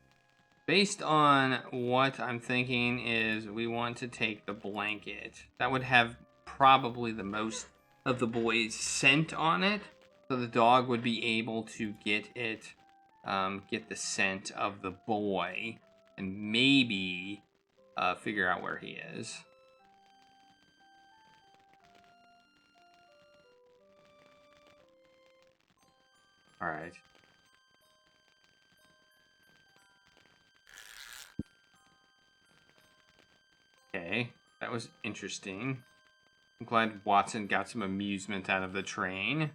Speaker 3: based on what I'm thinking is we want to take the blanket. That would have probably the most of the boy's scent on it. So the dog would be able to get it, get the scent of the boy and maybe figure out where he is. All right. Okay, that was interesting. I'm glad Watson got some amusement out of the train.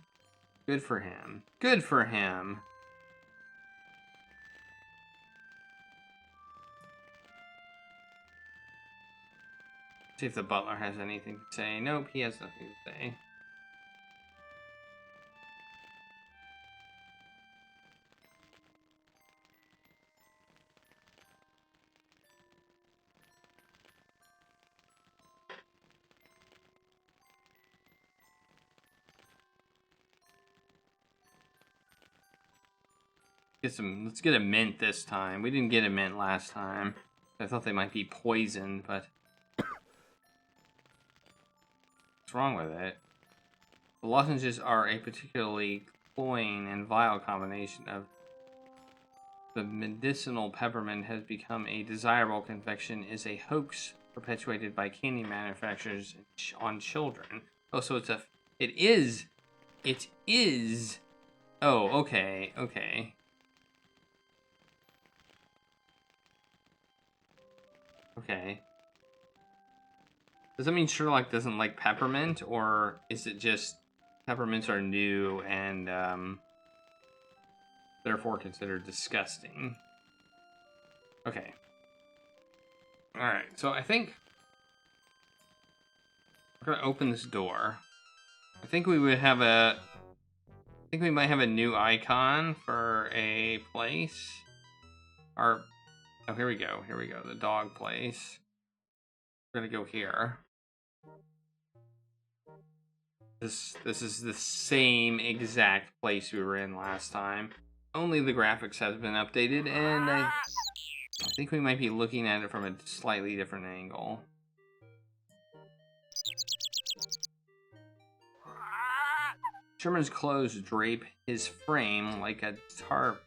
Speaker 3: Good for him. Good for him. See if the butler has anything to say. Nope, he has nothing to say. Let's get a mint this time. We didn't get a mint last time. I thought they might be poisoned, but what's wrong with it? The lozenges are a particularly cloying and vile combination of the medicinal peppermint has become a desirable confection is a hoax perpetuated by candy manufacturers on children. Oh, so it is. Oh, okay. Okay. Does that mean Sherlock doesn't like peppermint, or is it just peppermints are new and therefore considered disgusting? Okay. Alright, so I think we're gonna open this door. I think we might have a new icon for a place. Oh, here we go. The dog place. We're gonna go here. This is the same exact place we were in last time. Only the graphics have been updated, and I think we might be looking at it from a slightly different angle. Sherman's clothes drape his frame like a tarpaulin.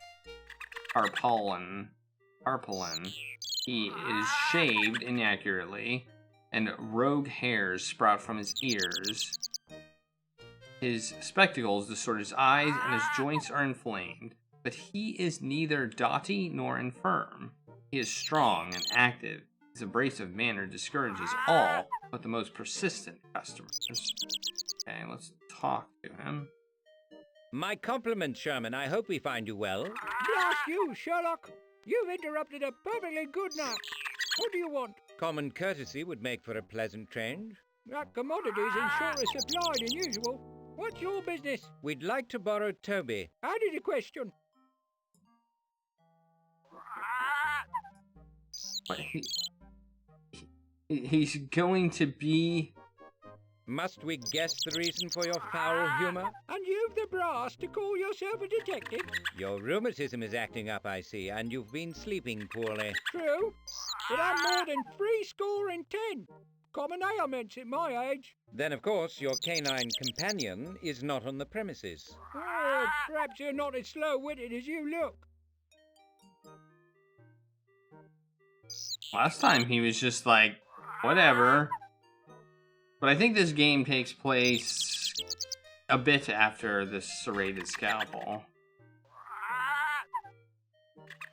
Speaker 3: He is shaved inaccurately, and rogue hairs sprout from his ears. His spectacles distort his eyes, and his joints are inflamed. But he is neither doughty nor infirm. He is strong and active. His abrasive manner discourages all but the most persistent customers. Okay, let's talk to him.
Speaker 1: My compliments, Sherman. I hope we find you well.
Speaker 8: Blast you, Sherlock! You've interrupted a perfectly good nap. What do you want?
Speaker 1: Common courtesy would make for a pleasant change.
Speaker 8: That commodity's in shorter supply than usual. What's your business?
Speaker 1: We'd like to borrow Toby.
Speaker 8: Added a question.
Speaker 3: What, he's going to be...
Speaker 1: Must we guess the reason for your foul humor?
Speaker 8: And you've the brass to call yourself a detective?
Speaker 1: Your rheumatism is acting up, I see, and you've been sleeping poorly.
Speaker 8: True, but I'm more than 10. Common ailments at my age.
Speaker 1: Then, of course, your canine companion is not on the premises.
Speaker 8: Oh, perhaps you're not as slow-witted as you look.
Speaker 3: Last time he was just like, whatever. But I think this game takes place a bit after the serrated scalpel.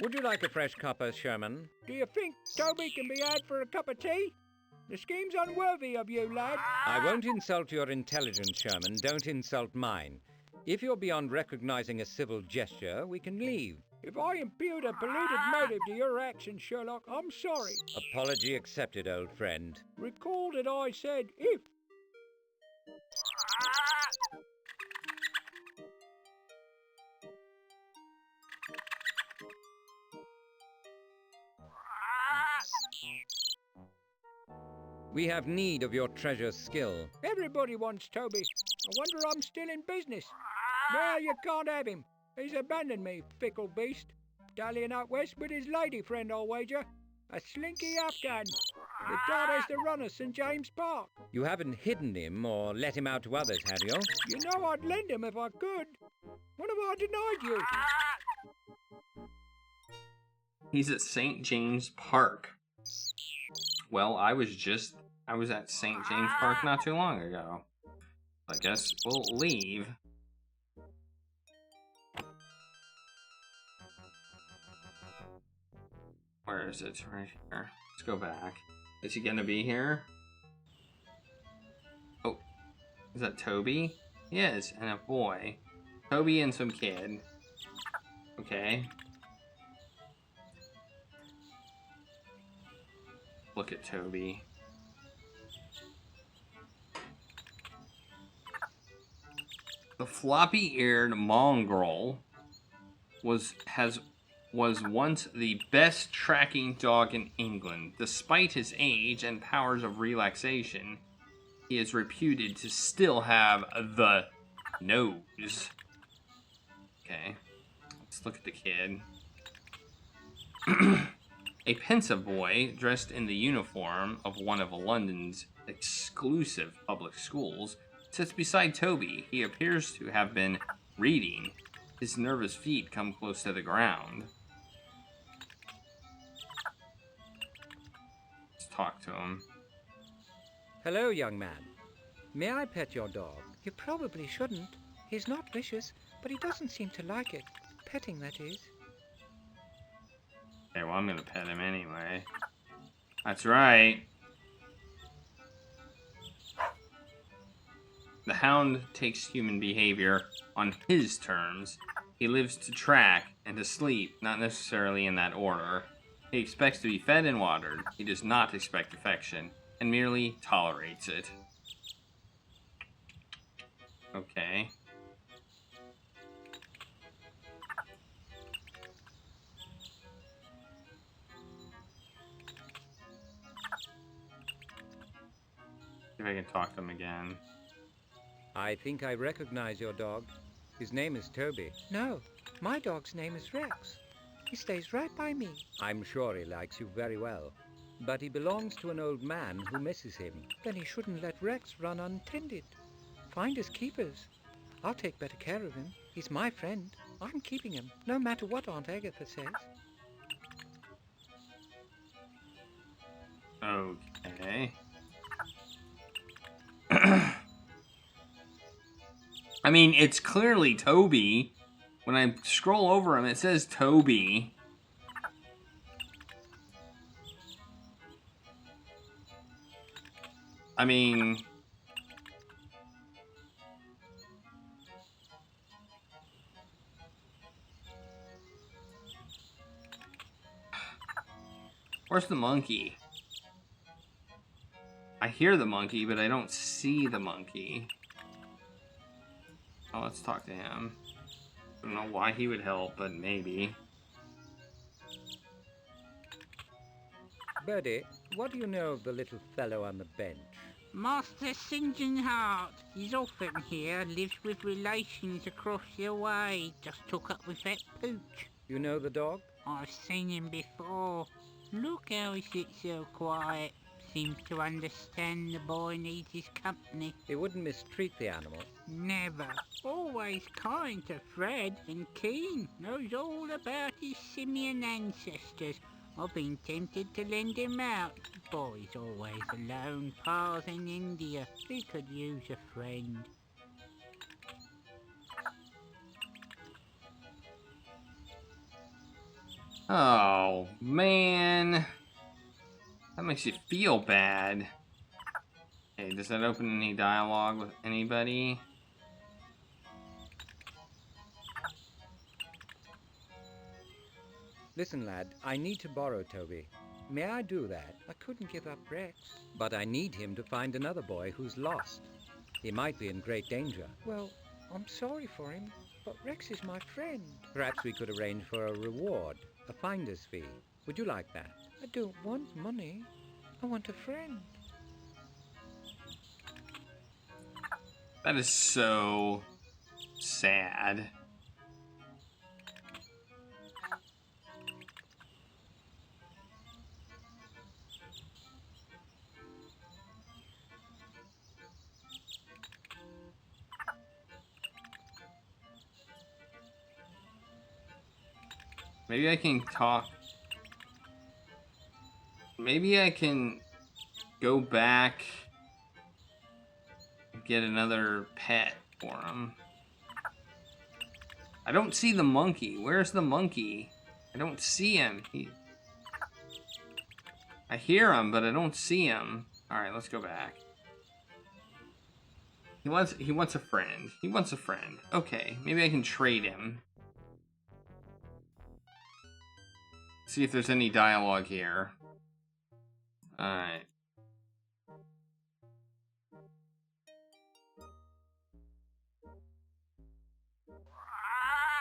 Speaker 1: Would you like a fresh cuppa, Sherman?
Speaker 8: Do you think Toby can be had for a cup of tea? The scheme's unworthy of you, lad.
Speaker 1: I won't insult your intelligence, Sherman. Don't insult mine. If you're beyond recognizing a civil gesture, we can leave.
Speaker 8: If I impute a polluted motive to your actions, Sherlock, I'm sorry.
Speaker 1: Apology accepted, old friend.
Speaker 8: Recall that I said if.
Speaker 1: We have need of your treasure's skill.
Speaker 8: Everybody wants Toby. I wonder I'm still in business. Well, you can't have him. He's abandoned me, fickle beast. Dallying out west with his lady friend, I'll wager. A slinky Afghan. The dad has to run us St. James Park.
Speaker 1: You haven't hidden him or let him out to others, have you?
Speaker 8: You know I'd lend him if I could. When have I denied you?
Speaker 3: He's at St. James Park. Well, I was at St. James Park not too long ago. I guess we'll leave. Where is it? Right here. Let's go back. Is he gonna be here? Oh, Is that Toby? Yes, and a boy. Toby and some kid. Okay. Look at Toby. The floppy-eared mongrel was once the best tracking dog in England. Despite his age and powers of relaxation, he is reputed to still have the nose. Okay, let's look at the kid. A pensive boy, dressed in the uniform of one of London's exclusive public schools, sits beside Toby. He appears to have been reading. His nervous feet come close to the ground. Let's talk to him.
Speaker 1: Hello, young man. May I pet your dog?
Speaker 8: You probably shouldn't. He's not vicious, but he doesn't seem to like it. Petting, that is.
Speaker 3: Okay, well, I'm gonna pet him anyway. That's right. The hound takes human behavior on his terms. He lives to track and to sleep, not necessarily in that order. He expects to be fed and watered. He does not expect affection, and merely tolerates it. Okay. See if I can talk to him again.
Speaker 1: I think I recognize your dog. His name is Toby.
Speaker 8: No, my dog's name is Rex. He stays right by me.
Speaker 1: I'm sure he likes you very well. But he belongs to an old man who misses him.
Speaker 8: Then he shouldn't let Rex run untended. Finders keepers. I'll take better care of him. He's my friend. I'm keeping him, no matter what Aunt Agatha says.
Speaker 3: Okay. I mean, it's clearly Toby. When I scroll over him, it says Toby. I mean... Where's the monkey? I hear the monkey, but I don't see the monkey. Oh, let's talk to him. I don't know why he would help, but maybe.
Speaker 1: Birdie, what do you know of the little fellow on the bench?
Speaker 4: Master St. John Hart. He's often here, lives with relations across the way. Just took up with that pooch.
Speaker 1: You know the dog?
Speaker 4: I've seen him before. Look how he sits so quiet. Seems to understand the boy needs his company.
Speaker 1: He wouldn't mistreat the animal.
Speaker 4: Never. Always kind to Fred and keen. Knows all about his simian ancestors. I've been tempted to lend him out. Boy's always alone. Pa's in India. He could use a friend.
Speaker 3: Oh, man. That makes you feel bad. Hey, does that open any dialogue with anybody?
Speaker 1: Listen, lad, I need to borrow Toby. May I do that?
Speaker 8: I couldn't give up Rex.
Speaker 1: But I need him to find another boy who's lost. He might be in great danger.
Speaker 8: Well, I'm sorry for him, but Rex is my friend.
Speaker 1: Perhaps we could arrange for a reward, a finder's fee. Would you like that?
Speaker 8: I don't want money. I want a friend.
Speaker 3: That is so sad. Maybe I can talk. Maybe I can go back and get another pet for him. I don't see the monkey. Where's the monkey? I don't see him. I hear him, but I don't see him. Alright, let's go back. He wants a friend. He wants a friend. Okay, maybe I can trade him. See if there's any dialogue here. Alright.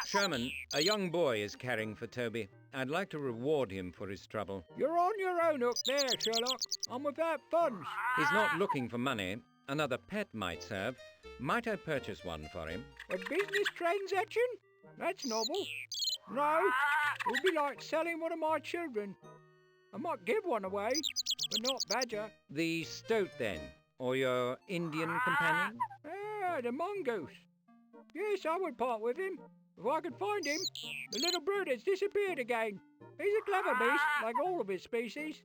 Speaker 1: Sherman, a young boy is caring for Toby. I'd like to reward him for his trouble.
Speaker 8: You're on your own up there, Sherlock. I'm without funds.
Speaker 1: He's not looking for money. Another pet might serve. Might I purchase one for him?
Speaker 8: A business transaction? That's novel. No, it would be like selling one of my children. I might give one away, but not Badger.
Speaker 1: The stoat, then? Or your Indian companion?
Speaker 8: Ah, the mongoose. Yes, I would part with him. If I could find him. The little brute has disappeared again. He's a clever beast, like all of his species.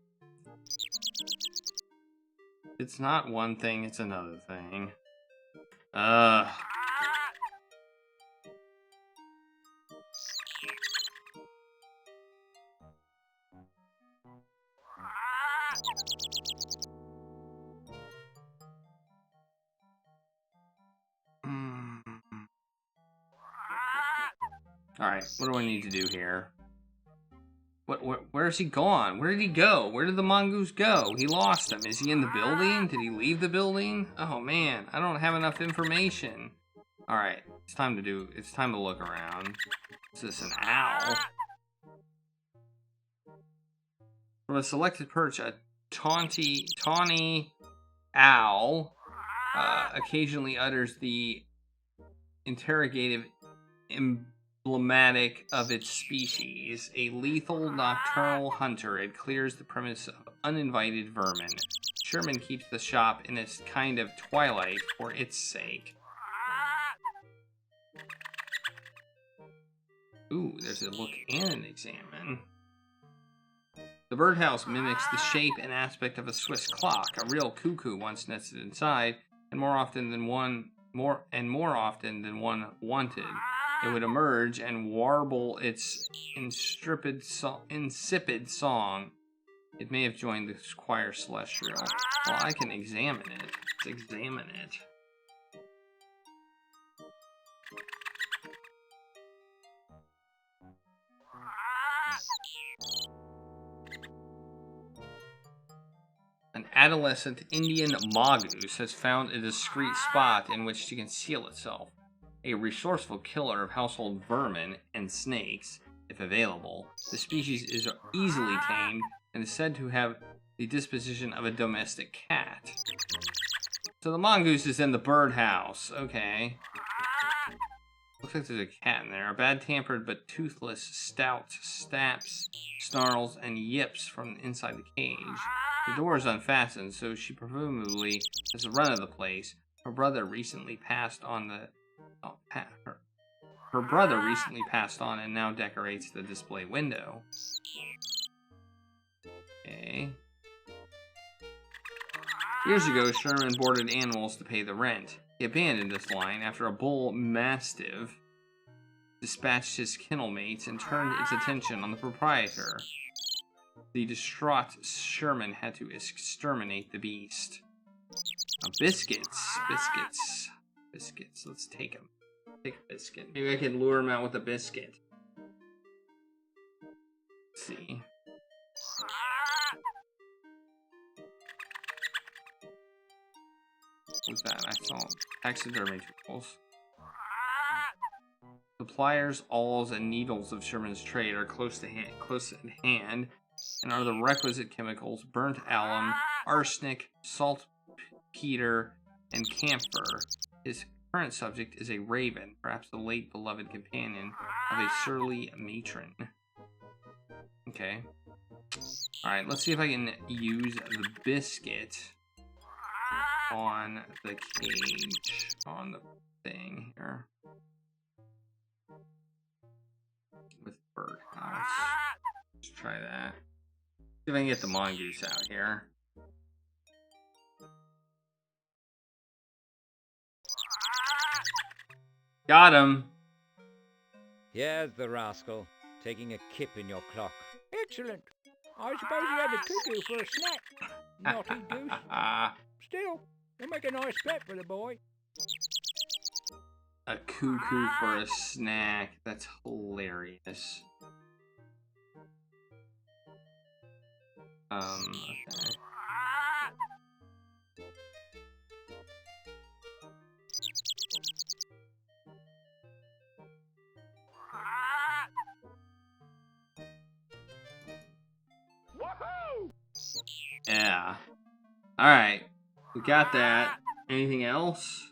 Speaker 3: It's not one thing, it's another thing. Alright, what do I need to do here? Where's he gone? Where did he go? Where did the mongoose go? He lost him. Is he in the building? Did he leave the building? Oh man, I don't have enough information. Alright, it's time to look around. Is this an owl? From a selected perch, a tawny owl occasionally utters the interrogative emblematic of its species. A lethal nocturnal hunter, it clears the premise of uninvited vermin. Sherman keeps the shop in a kind of twilight for its sake. Ooh, there's a look and an examine. The birdhouse mimics the shape and aspect of a Swiss clock. A real cuckoo once nested inside, and more often than one wanted. It would emerge and warble its insipid song. It may have joined the choir celestial. Well, I can examine it. Let's examine it. An adolescent Indian mongoose has found a discreet spot in which to conceal itself. A resourceful killer of household vermin and snakes, if available, the species is easily tamed and is said to have the disposition of a domestic cat. So the mongoose is in the birdhouse. Okay. Looks like there's a cat in there. A bad-tempered but toothless stout snaps, snarls, and yips from inside the cage. The door is unfastened, so she presumably has the run of the place. Her brother recently passed on and now decorates the display window. Okay. Years ago, Sherman boarded animals to pay the rent. He abandoned this line after a bull mastiff dispatched his kennel mates and turned its attention on the proprietor. The distraught Sherman had to exterminate the beast. Now, biscuits. Let's take him. Take a biscuit. Maybe I can lure him out with a biscuit. Let's see. What's that? I saw taxidermy tools. The pliers, awls, and needles of Sherman's trade are close at hand, and are the requisite chemicals: burnt alum, arsenic, saltpeter, and camphor. His current subject is a raven, perhaps the late beloved companion of a surly matron. Okay. Alright, let's see if I can use the biscuit on the cage, on the thing here. With birdhouse. Let's try that. See if I can get the mongoose out here. Got him!
Speaker 1: Here's the rascal, taking a kip in your clock.
Speaker 8: Excellent. I suppose you had the cuckoo for a snack. Naughty goose. Still, you'll make a nice pet for the boy.
Speaker 3: A cuckoo for a snack. That's hilarious. Okay. Yeah. Alright. We got that. Anything else?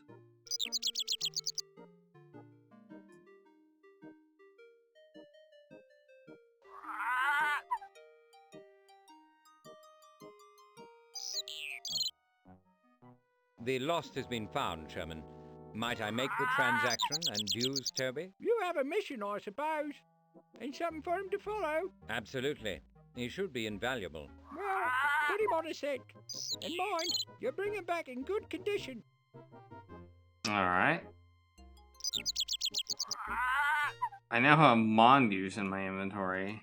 Speaker 1: The lost has been found, Sherman. Might I make the transaction and use Toby?
Speaker 8: You have a mission, I suppose, and something for him to follow.
Speaker 1: Absolutely. He should be invaluable.
Speaker 8: Well, put him on a scent. And mind, you bring him back in good condition.
Speaker 3: Alright. I now have a mongoose in my inventory.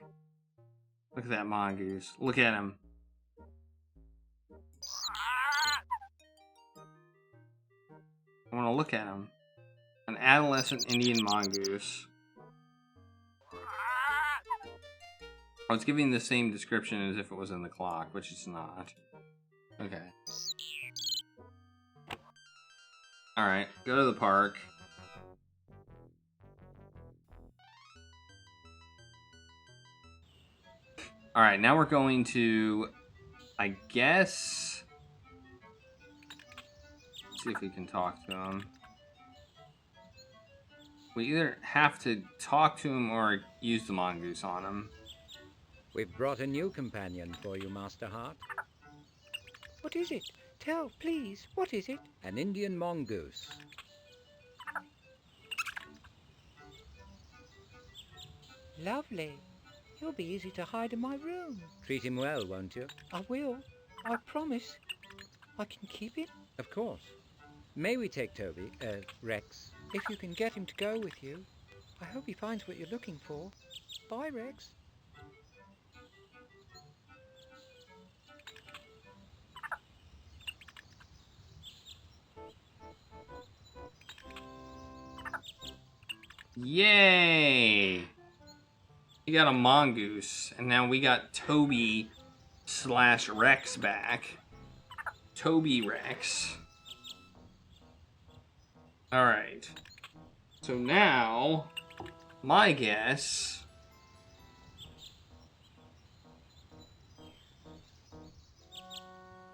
Speaker 3: Look at that mongoose. Look at him. I want to look at him. An adolescent Indian mongoose. I was giving the same description as if it was in the clock, which it's not. Okay. Alright, go to the park. Alright, now we're going to, I guess, see if we can talk to him. We either have to talk to him or use the mongoose on him.
Speaker 1: We've brought a new companion for you, Master Hart.
Speaker 8: What is it? Tell, please, what is it?
Speaker 1: An Indian mongoose.
Speaker 8: Lovely. He'll be easy to hide in my room.
Speaker 1: Treat him well, won't you?
Speaker 8: I will. I promise. I can keep him?
Speaker 1: Of course. May we take Toby, Rex?
Speaker 8: If you can get him to go with you. I hope he finds what you're looking for. Bye, Rex.
Speaker 3: Yay! We got a mongoose, and now we got Toby / Rex back. Toby Rex. Alright. So now, my guess...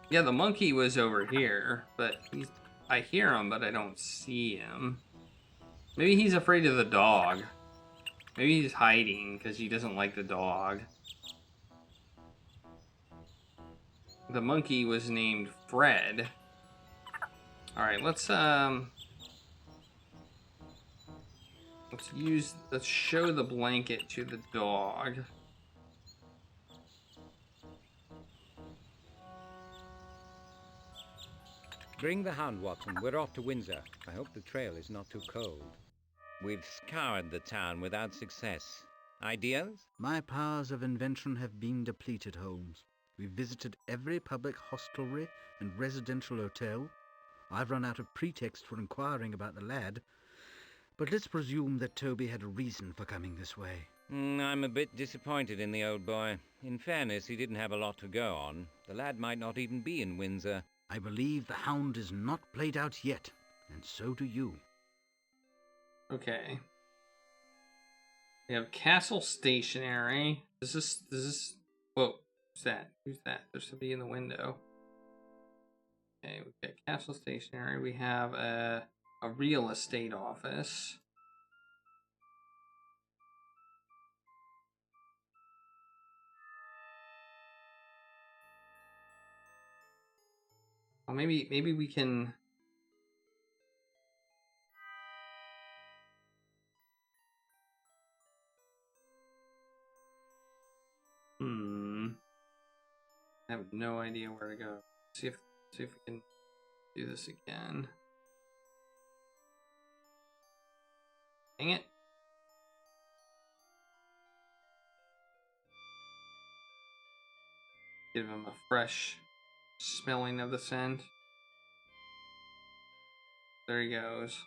Speaker 3: Yeah, the monkey was over here, but I hear him, but I don't see him. Maybe he's afraid of the dog. Maybe he's hiding because he doesn't like the dog. The monkey was named Fred. Alright, let's show the blanket to the dog.
Speaker 1: Bring the hound, Watson. We're off to Windsor. I hope the trail is not too cold. We've scoured the town without success. Ideas?
Speaker 2: My powers of invention have been depleted, Holmes. We've visited every public hostelry and residential hotel. I've run out of pretext for inquiring about the lad. But let's presume that Toby had a reason for coming this way.
Speaker 1: I'm a bit disappointed in the old boy. In fairness, he didn't have a lot to go on. The lad might not even be in Windsor.
Speaker 2: I believe the hound is not played out yet, and so do you.
Speaker 3: Okay. We have Castle Stationery. Is this... Whoa. Who's that? Who's that? There's somebody in the window. Okay, we got Castle Stationery. We have a real estate office. Well, maybe we can... I have no idea where to go. See if we can do this again. Dang it. Give him a fresh smelling of the scent. There he goes.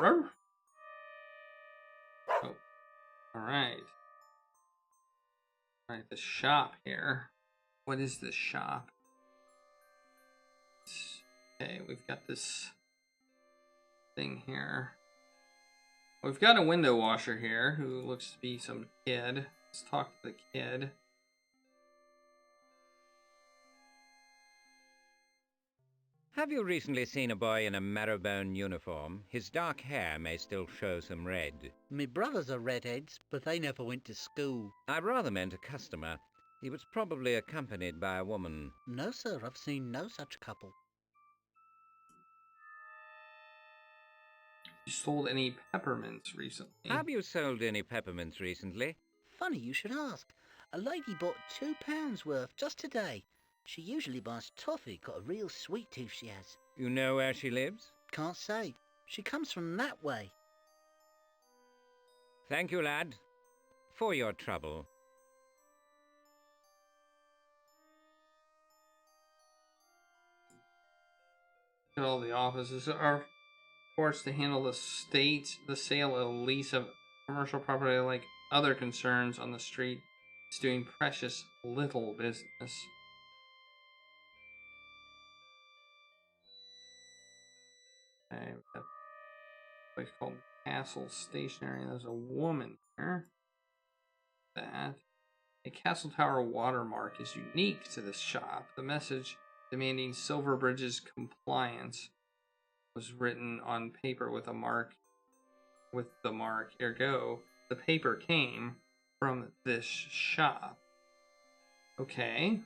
Speaker 3: Oh, alright. Alright, the shop here. What is this shop? Okay, we've got this thing here. We've got a window washer here who looks to be some kid. Let's talk to the kid.
Speaker 1: Have you recently seen a boy in a marrow-bone uniform? His dark hair may still show some red.
Speaker 5: Me brothers are redheads, but they never went to school.
Speaker 1: I rather meant a customer. He was probably accompanied by a woman.
Speaker 5: No, sir, I've seen no such couple.
Speaker 3: You sold any peppermints recently?
Speaker 1: Have you sold any peppermints recently?
Speaker 5: Funny you should ask. A lady bought £2 worth just today. She usually buys toffee, got a real sweet tooth she has.
Speaker 1: You know where she lives?
Speaker 5: Can't say. She comes from that way.
Speaker 1: Thank you, lad, for your trouble.
Speaker 3: All the offices are forced to handle the sale or lease of commercial property like other concerns on the street. It's doing precious little business. Okay, we've got a place called Castle Stationery. There's a woman here. That. A Castle Tower watermark is unique to this shop. The message demanding Silverbridge's compliance was written on paper with a mark. With the mark, ergo, the paper came from this shop. Okay.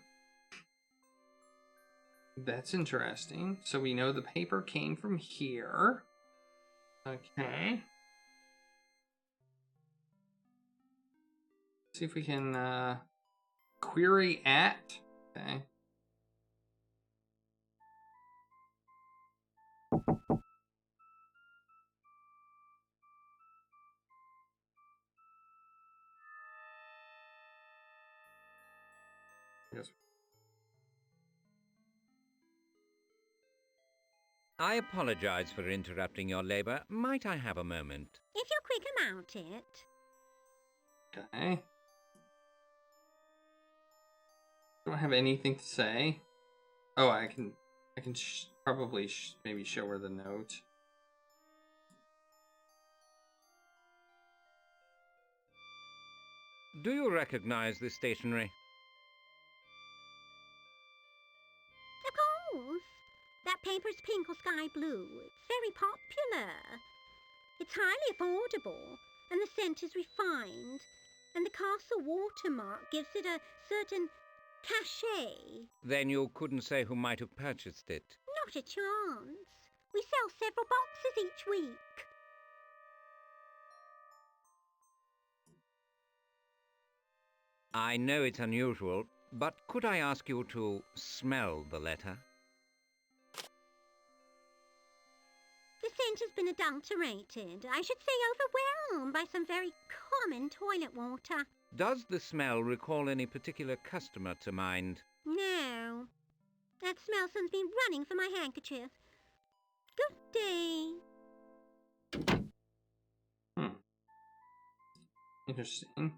Speaker 3: That's interesting. So we know the paper came from here. Okay. See if we can query at. Okay. Yes.
Speaker 1: I apologize for interrupting your labor. Might I have a moment?
Speaker 7: If you're quick about it.
Speaker 3: Okay. Don't have anything to say. Oh, I can probably maybe show her the note.
Speaker 1: Do you recognize this stationery?
Speaker 7: Of course. That paper's pink or sky blue. It's very popular. It's highly affordable, and the scent is refined, and the castle watermark gives it a certain cachet.
Speaker 1: Then you couldn't say who might have purchased it.
Speaker 7: Not a chance. We sell several boxes each week.
Speaker 1: I know it's unusual, but could I ask you to smell the letter?
Speaker 7: The scent has been adulterated. I should say overwhelmed by some very common toilet water.
Speaker 1: Does the smell recall any particular customer to mind?
Speaker 7: No. That smell sends me running for my handkerchief. Good day.
Speaker 3: Interesting.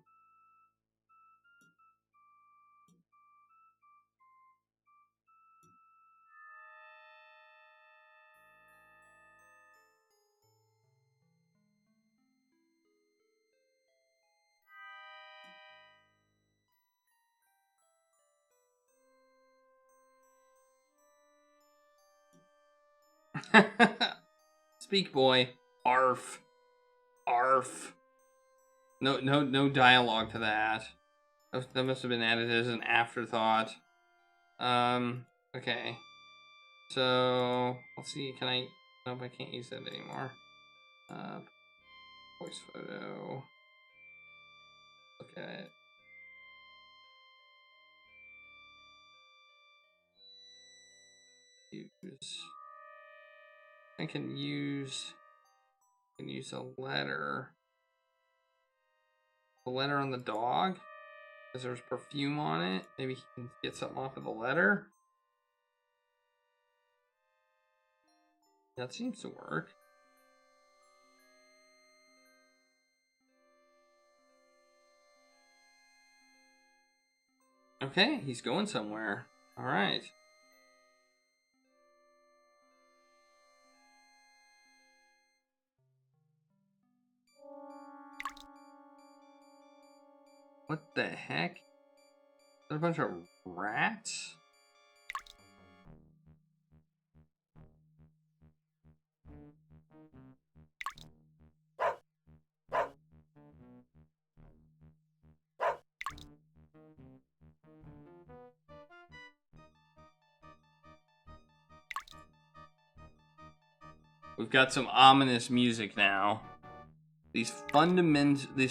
Speaker 3: Speak, boy. Arf. Arf. No dialogue to that. That must have been added as an afterthought. Okay. So, let's see, can I... Nope, I can't use that anymore. Voice photo. Look at it. Use... I can use a letter. A letter on the dog? Because there's perfume on it. Maybe he can get something off of the letter. That seems to work. Okay, he's going somewhere. All right. What the heck? Is that a bunch of rats? We've got some ominous music now. These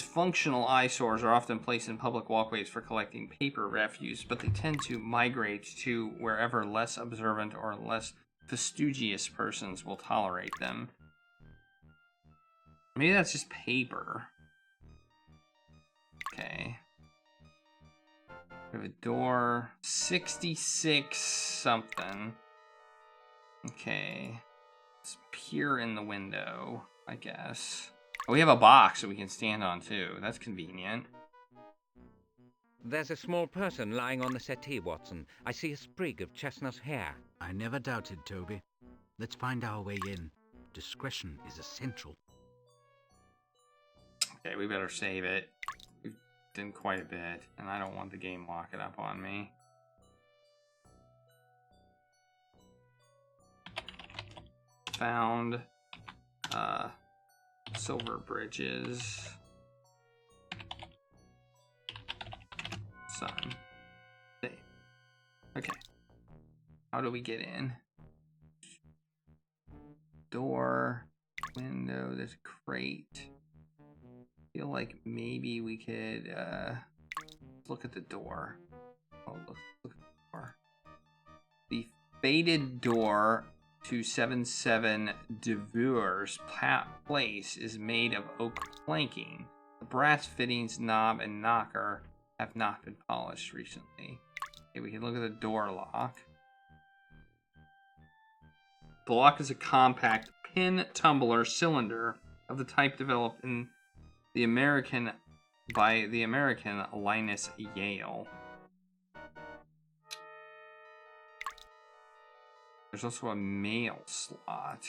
Speaker 3: functional eyesores are often placed in public walkways for collecting paper refuse, but they tend to migrate to wherever less observant or less fastidious persons will tolerate them. Maybe that's just paper. Okay. We have a door. 66 something. Okay. Let's peer in the window, I guess. Oh, we have a box that we can stand on too. That's convenient.
Speaker 1: There's a small person lying on the settee, Watson. I see a sprig of chestnut hair.
Speaker 2: I never doubted, Toby. Let's find our way in. Discretion is essential.
Speaker 3: Okay, we better save it. We've done quite a bit, and I don't want the game locking up on me. Found silver bridges. Sun. Save. Okay. How do we get in? Door, window, there's a crate. Feel like maybe we could look at the door. Oh, look at the door. The faded door to 77 Devour's Place is made of oak planking. The brass fittings, knob, and knocker have not been polished recently. Okay, we can look at the door lock. The lock is a compact pin tumbler cylinder of the type developed in by the American Linus Yale. There's also a mail slot.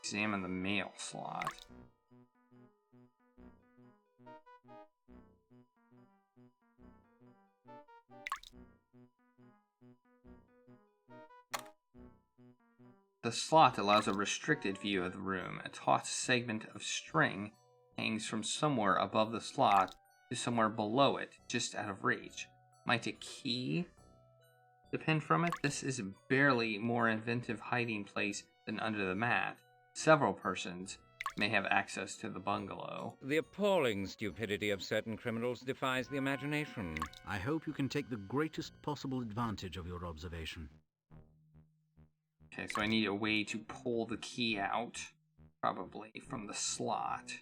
Speaker 3: Examine the mail slot. The slot allows a restricted view of the room. A taut segment of string hangs from somewhere above the slot to somewhere below it, just out of reach. Might a key depend from it? This is barely more inventive hiding place than under the mat. Several persons may have access to the bungalow.
Speaker 1: The appalling stupidity of certain criminals defies the imagination.
Speaker 2: I hope you can take the greatest possible advantage of your observation.
Speaker 3: Okay, so I need a way to pull the key out, probably from the slot.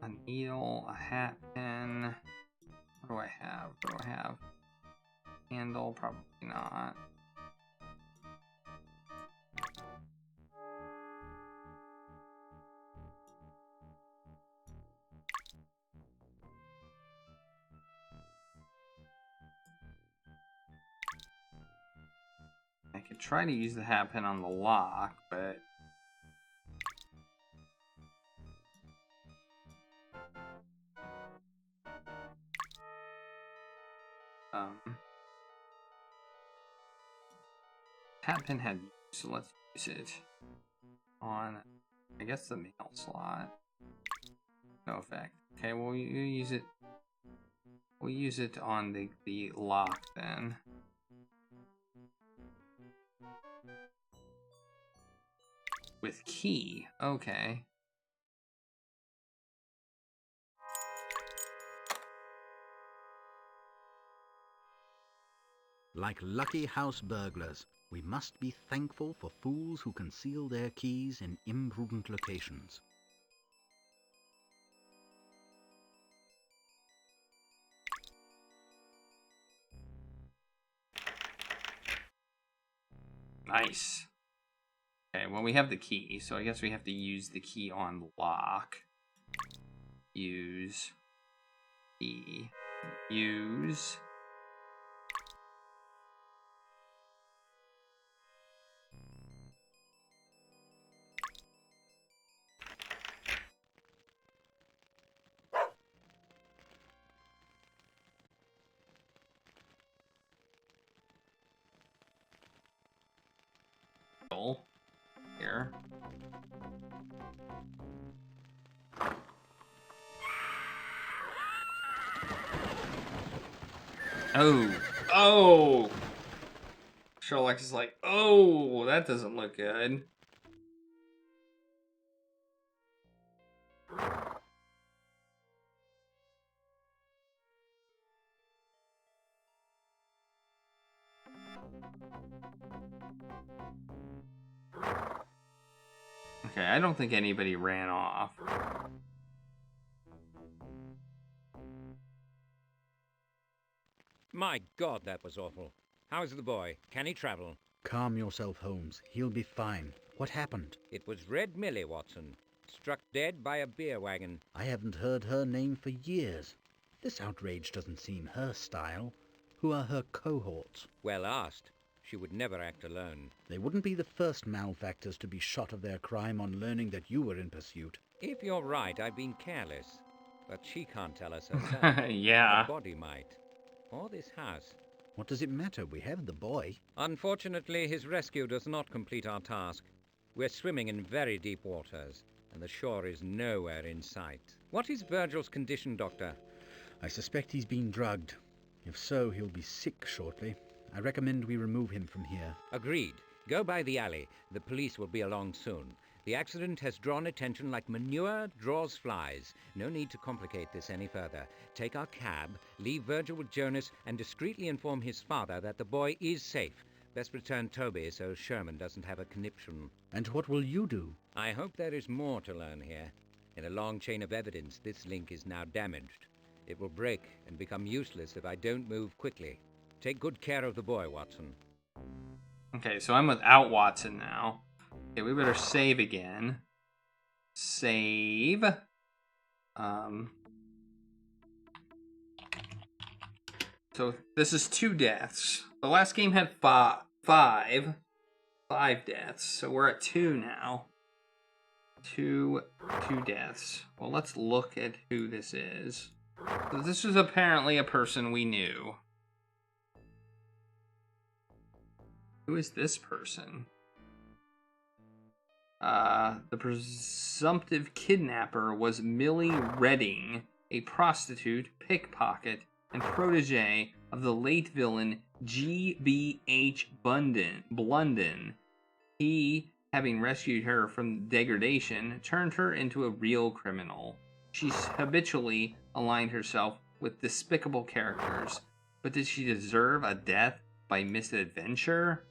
Speaker 3: A needle, a hat pin. What do I have? What do I have? Handle, probably not. I could try to use the hat pin on the lock, but hat pin had use, so let's use it on, I guess, the mail slot. No effect. Okay, well, we'll use it. We'll use it on the lock then. With key, okay.
Speaker 2: Like lucky house burglars, we must be thankful for fools who conceal their keys in imprudent locations.
Speaker 3: Nice. Okay, well, we have the key, so I guess we have to use the key on the lock. Use. key. Use. Here. Oh. Oh! Sherlock is like, oh, that doesn't look good. Okay, I don't think anybody ran off.
Speaker 1: My God, that was awful. How's the boy? Can he travel?
Speaker 2: Calm yourself, Holmes. He'll be fine. What happened?
Speaker 1: It was Red Millie, Watson. Struck dead by a beer wagon.
Speaker 2: I haven't heard her name for years. This outrage doesn't seem her style. Who are her cohorts?
Speaker 1: Well asked. She would never act alone.
Speaker 2: They wouldn't be the first malefactors to be shot of their crime on learning that you were in pursuit.
Speaker 1: If you're right, I've been careless. But she can't tell us herself.
Speaker 3: Yeah.
Speaker 1: The body might. Or this house.
Speaker 2: What does it matter? We have the boy.
Speaker 1: Unfortunately, his rescue does not complete our task. We're swimming in very deep waters, and the shore is nowhere in sight. What is Virgil's condition, Doctor?
Speaker 2: I suspect he's been drugged. If so, he'll be sick shortly. I recommend we remove him from here.
Speaker 1: Agreed. Go by the alley. The police will be along soon. The accident has drawn attention like manure draws flies. No need to complicate this any further. Take our cab, leave Virgil with Jonas, and discreetly inform his father that the boy is safe. Best return Toby so Sherman doesn't have a conniption.
Speaker 2: And what will you do?
Speaker 1: I hope there is more to learn here. In a long chain of evidence, this link is now damaged. It will break and become useless if I don't move quickly. Take good care of the boy, Watson.
Speaker 3: Okay, so I'm without Watson now. Okay, we better save again. Save. So this is 2 deaths. The last game had 5 deaths, so we're at 2 now. 2 deaths. Well, let's look at who this is. So this is apparently a person we knew. Who is this person? The presumptive kidnapper was Millie Redding, a prostitute, pickpocket, and protege of the late villain G.B.H. Blunden. He, having rescued her from degradation, turned her into a real criminal. She habitually aligned herself with despicable characters, but did she deserve a death by misadventure?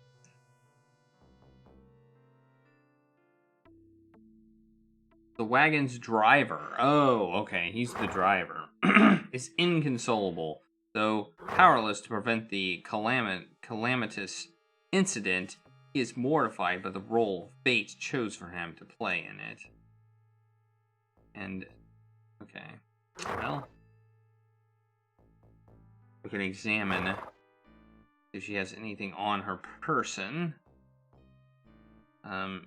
Speaker 3: The wagon's driver, oh, okay, he's the driver, is inconsolable, though powerless to prevent the calamitous incident. He is mortified by the role fate chose for him to play in it. And, okay, well, we can examine if she has anything on her person.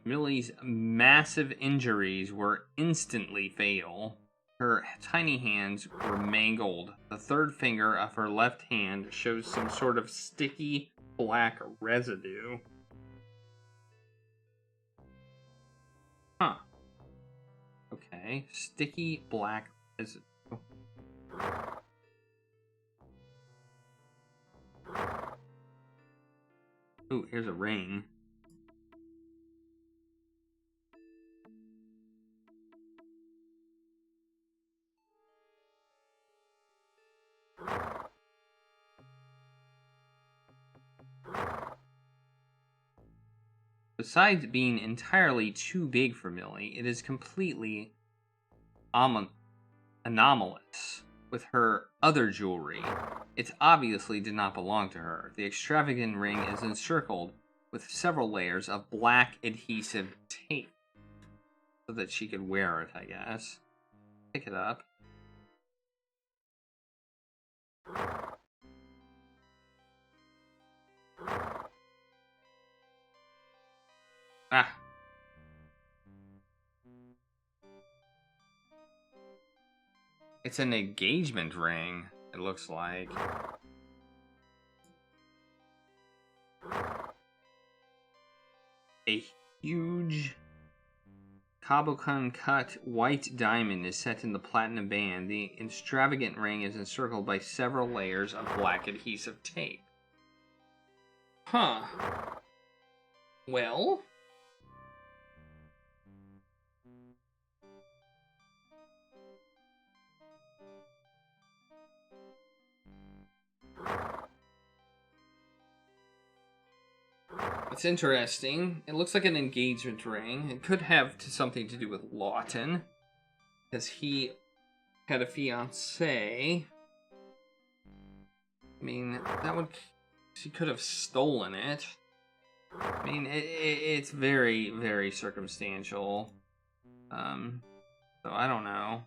Speaker 3: Millie's massive injuries were instantly fatal. Her tiny hands were mangled. The third finger of her left hand shows some sort of sticky black residue. Huh. Okay, sticky black residue. Ooh, here's a ring. Besides being entirely too big for Millie, it is completely anomalous with her other jewelry. It obviously did not belong to her. The extravagant ring is encircled with several layers of black adhesive tape so that she could wear it, I guess. Pick it up. Ah. It's an engagement ring, it looks like. A huge Cabochon cut white diamond is set in the platinum band. The extravagant ring is encircled by several layers of black adhesive tape. Huh. Well? It's interesting. It looks like an engagement ring. It could have something to do with Lawton, because he had a fiancée. I mean, that would... She could have stolen it. I mean, it's very, very circumstantial. So I don't know.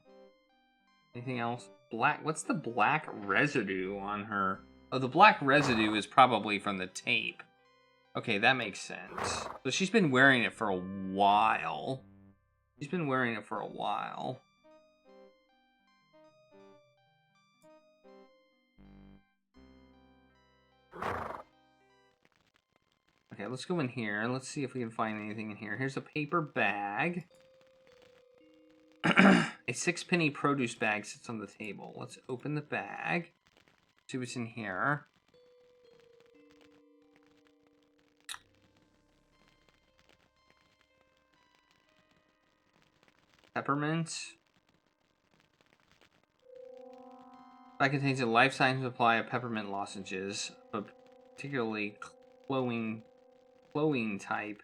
Speaker 3: Anything else? Black. What's the black residue on her? Oh, the black residue is probably from the tape. Okay, that makes sense. So she's been wearing it for a while. She's been wearing it for a while. Okay, let's go in here. Let's see if we can find anything in here. Here's a paper bag. A 6-penny produce bag sits on the table. Let's open the bag. See what's in here. Peppermint. That contains a life-size supply of peppermint lozenges, but particularly glowing type.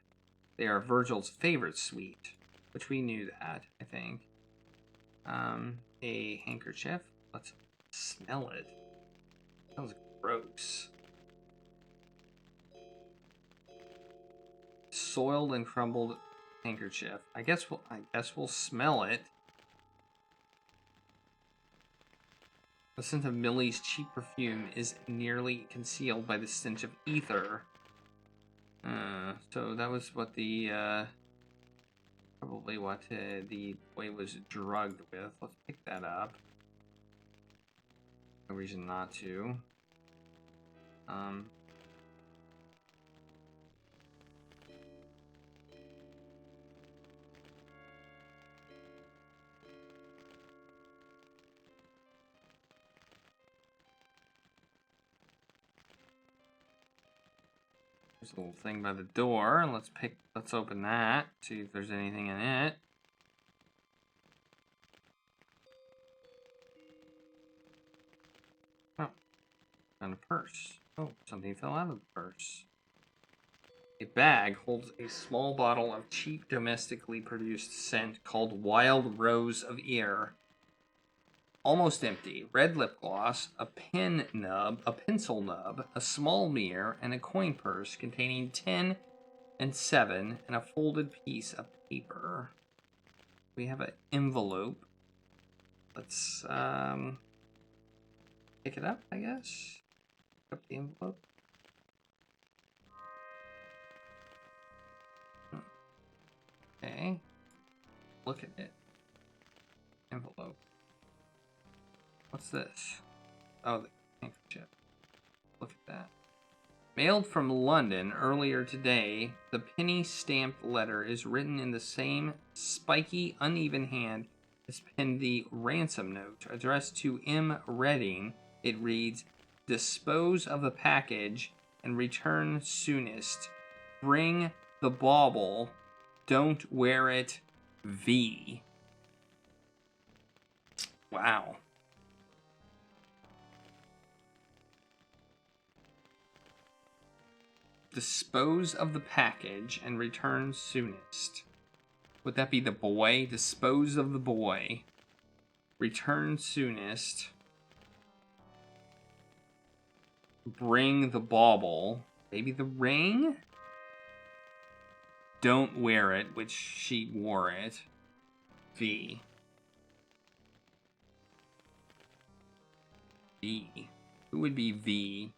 Speaker 3: They are Virgil's favorite sweet, which we knew that, I think. A handkerchief. Let's smell it. Smells gross. Soiled and crumbled handkerchief. I guess we'll smell it. The scent of Millie's cheap perfume is nearly concealed by the stench of ether. So that was what the probably what the boy was drugged with. Let's pick that up. No reason not to. There's a little thing by the door, and let's open that, see if there's anything in it. Oh, and a purse. Oh, something fell out of the purse. A bag holds a small bottle of cheap domestically produced scent called Wild Rose of Ear. Almost empty. Red lip gloss, a pen nub, a pencil nub, a small mirror, and a coin purse containing 10 and 7 and a folded piece of paper. We have an envelope. Let's pick it up, I guess. Pick up the envelope. Okay. Look at it. Envelope. What's this? Oh, the handkerchief. Look at that. Mailed from London earlier today, the penny stamped letter is written in the same spiky, uneven hand as penned the ransom note. Addressed to M. Redding, it reads, "Dispose of the package and return soonest. Bring the bauble. Don't wear it. V." Wow. Dispose of the package and return soonest. Would that be the boy? Dispose of the boy. Return soonest. Bring the bauble. Maybe the ring? Don't wear it, which she wore it. V. V. Who would be V?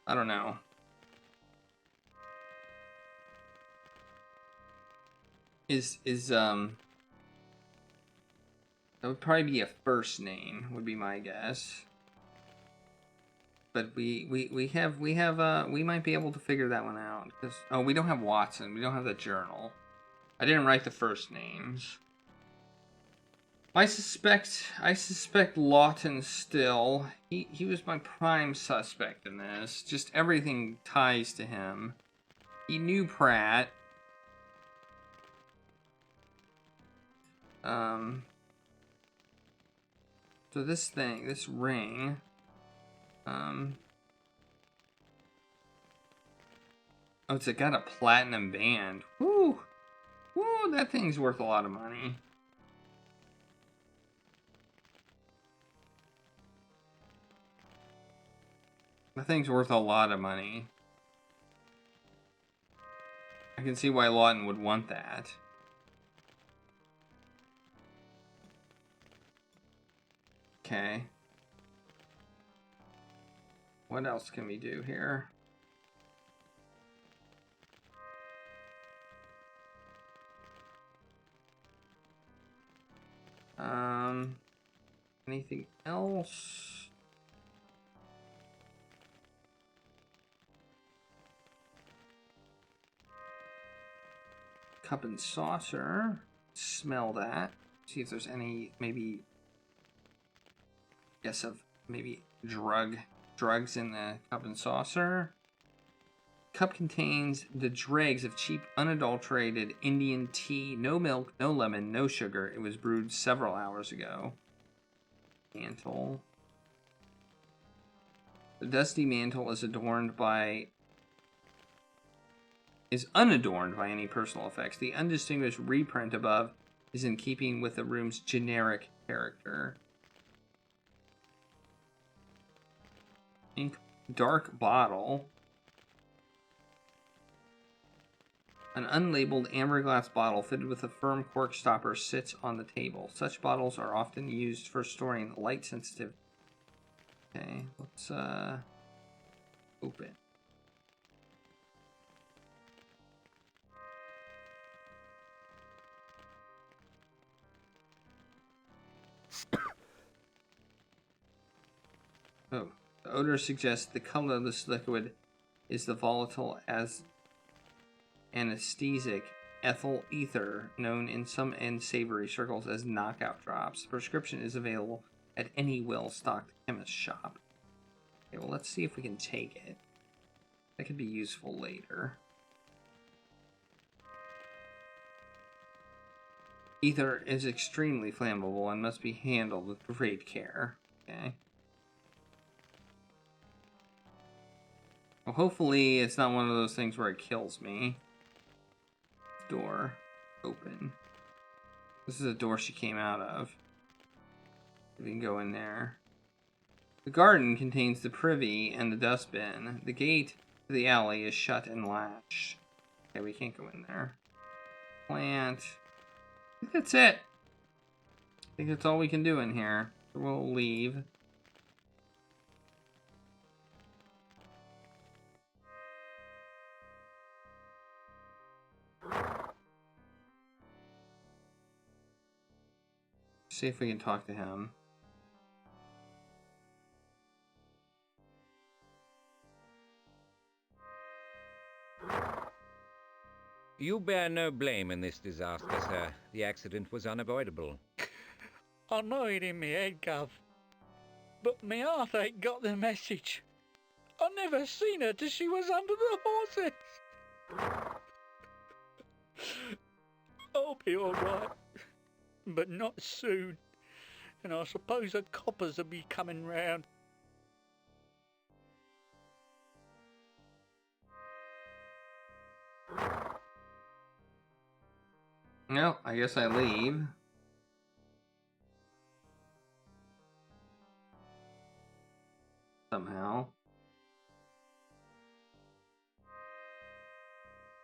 Speaker 3: I don't know. That would probably be a first name, would be my guess. But we might be able to figure that one out. Oh, we don't have Watson. We don't have the journal. I didn't write the first names. I suspect Lawton still. He was my prime suspect in this. Just everything ties to him. He knew Pratt. So this ring, oh, it's got a platinum band. Woo! Woo, that thing's worth a lot of money. That thing's worth a lot of money. I can see why Lawton would want that. Okay. What else can we do here? Anything else? Cup and saucer. Smell that. See if there's any, maybe, guess of maybe drugs in the cup and saucer. Cup contains the dregs of cheap, unadulterated Indian tea. No milk, no lemon, no sugar. It was brewed several hours ago. Mantle. The dusty mantle is unadorned by any personal effects. The undistinguished reprint above is in keeping with the room's generic character. Ink dark bottle. An unlabeled amber glass bottle fitted with a firm cork stopper sits on the table. Such bottles are often used for storing light sensitive. Okay, let's open. Oh, the odor suggests the color of this liquid is the volatile as anesthetic ethyl ether, known in some unsavory circles as knockout drops. The prescription is available at any well-stocked chemist shop. Okay, well, let's see if we can take it. That could be useful later. Ether is extremely flammable and must be handled with great care. Okay. Well, hopefully it's not one of those things where it kills me. Door open. This is a door she came out of. We can go in there. The garden contains the privy and the dustbin. The gate to the alley is shut and latched. Okay, we can't go in there. Plant. I think that's it. I think that's all we can do in here. So we'll leave. See if we can talk to him.
Speaker 1: You bear no blame in this disaster, sir. The accident was unavoidable.
Speaker 8: I know it in my head, Gov. But my heart ain't got the message. I never seen her till she was under the horses. I'll be all right. But not soon. And I suppose the coppers will be coming round.
Speaker 3: No, I guess I leave. Somehow.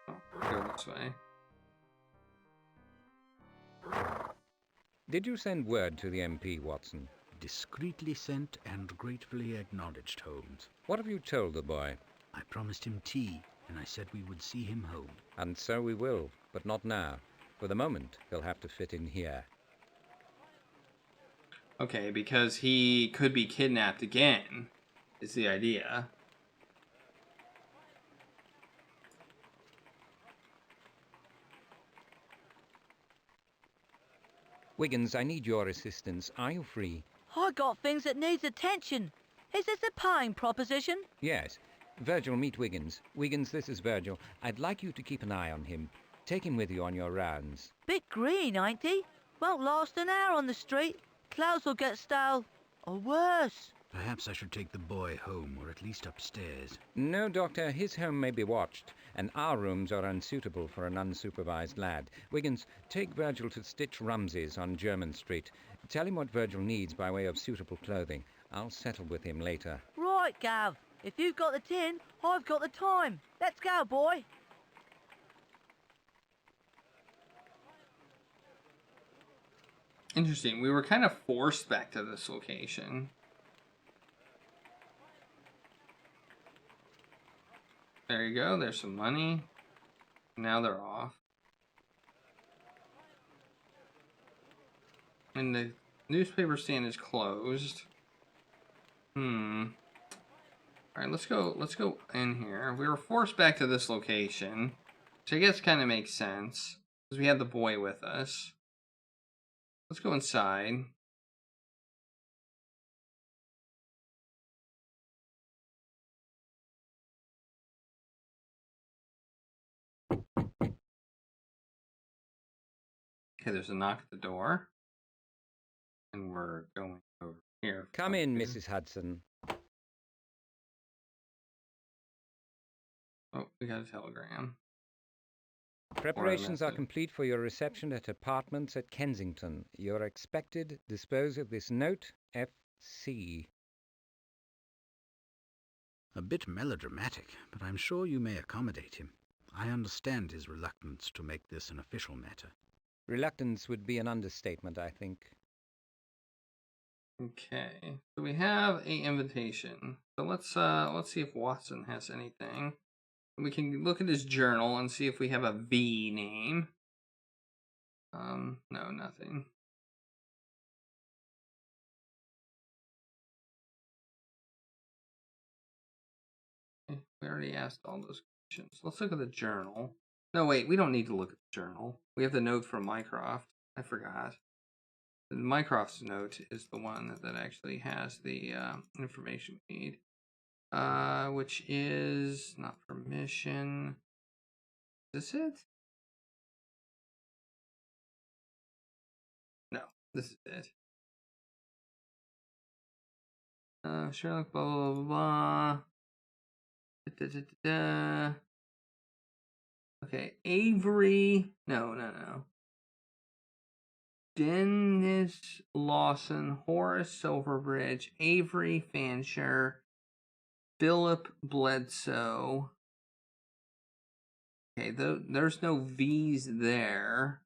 Speaker 3: Oh, go this way.
Speaker 1: Did you send word to the MP, Watson?
Speaker 2: Discreetly sent and gratefully acknowledged, Holmes.
Speaker 1: What have you told the boy?
Speaker 2: I promised him tea, and I said we would see him home.
Speaker 1: And so we will, but not now. For the moment, he'll have to fit in here.
Speaker 3: Okay, because he could be kidnapped again, is the idea.
Speaker 1: Wiggins, I need your assistance. Are you free?
Speaker 6: I got things that needs attention. Is this a paying proposition?
Speaker 1: Yes. Virgil, meet Wiggins. Wiggins, this is Virgil. I'd like you to keep an eye on him. Take him with you on your rounds.
Speaker 6: Bit green, ain't he? Won't last an hour on the street. Clothes will get stale. Or worse.
Speaker 2: Perhaps I should take the boy home, or at least upstairs.
Speaker 1: No, Doctor, his home may be watched, and our rooms are unsuitable for an unsupervised lad. Wiggins, take Virgil to Stitch Rumsey's on German Street. Tell him what Virgil needs by way of suitable clothing. I'll settle with him later.
Speaker 6: Right, Gav. If you've got the tin, I've got the time. Let's go, boy.
Speaker 3: Interesting. We were kind of forced back to this location. There you go. There's some money. Now they're off. And the newspaper stand is closed. Alright, let's go in here. We were forced back to this location, which I guess kind of makes sense, because we had the boy with us. Let's go inside. Okay, there's a knock at the door. And we're going over here.
Speaker 1: Come in, Mrs. Hudson.
Speaker 3: Oh, we got a telegram.
Speaker 1: Preparations are complete for your reception at apartments at Kensington. You're expected. Dispose of this note, F.C.
Speaker 2: A bit melodramatic, but I'm sure you may accommodate him. I understand his reluctance to make this an official matter.
Speaker 1: Reluctance would be an understatement, I think.
Speaker 3: Okay, so we have a invitation. So let's see if Watson has anything. We can look at his journal and see if we have a V name. No, nothing. Okay, we already asked all those questions. Let's look at the journal. No, wait, we don't need to look at the journal. We have the note from Mycroft. I forgot. Mycroft's note is the one that actually has the information we need. Which is not permission. Is this it? No, this is it. Sherlock, blah, blah, blah, blah. Da, da, da, da. Okay, Avery. No. Dennis Lawson, Horace Silverbridge, Avery Fancher, Philip Bledsoe. Okay, there's no V's there.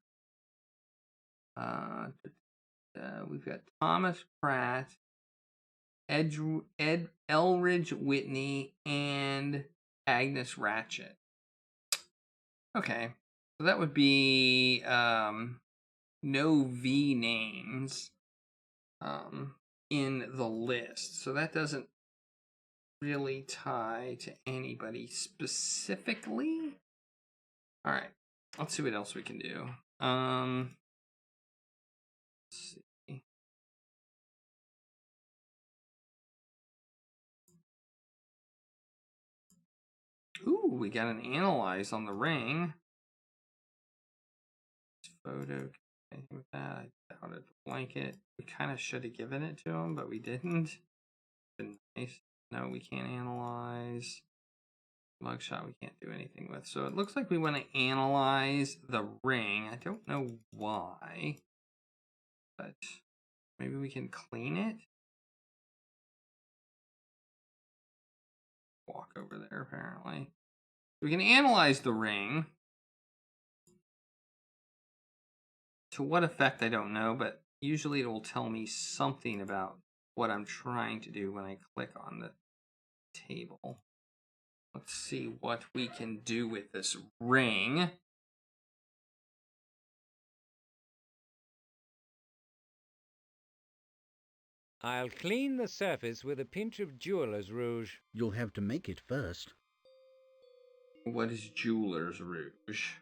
Speaker 3: We've got Thomas Pratt, Elridge Whitney, and Agnes Ratchet. Okay, so that would be no V names in the list. So that doesn't really tie to anybody specifically. All right, let's see what else we can do. Let's see. Ooh, we got an analyze on the ring. Photo. Okay, with that, I doubted the blanket. We kind of should have given it to him, but we didn't. Been nice. No, we can't analyze. Mugshot we can't do anything with. So it looks like we want to analyze the ring. I don't know why, but maybe we can clean it. Walk over there, apparently. We can analyze the ring. To what effect, I don't know, but usually it will tell me something about what I'm trying to do when I click on the table. Let's see what we can do with this ring.
Speaker 1: I'll clean the surface with a pinch of jeweler's rouge.
Speaker 2: You'll have to make it first.
Speaker 3: What is jeweler's rouge?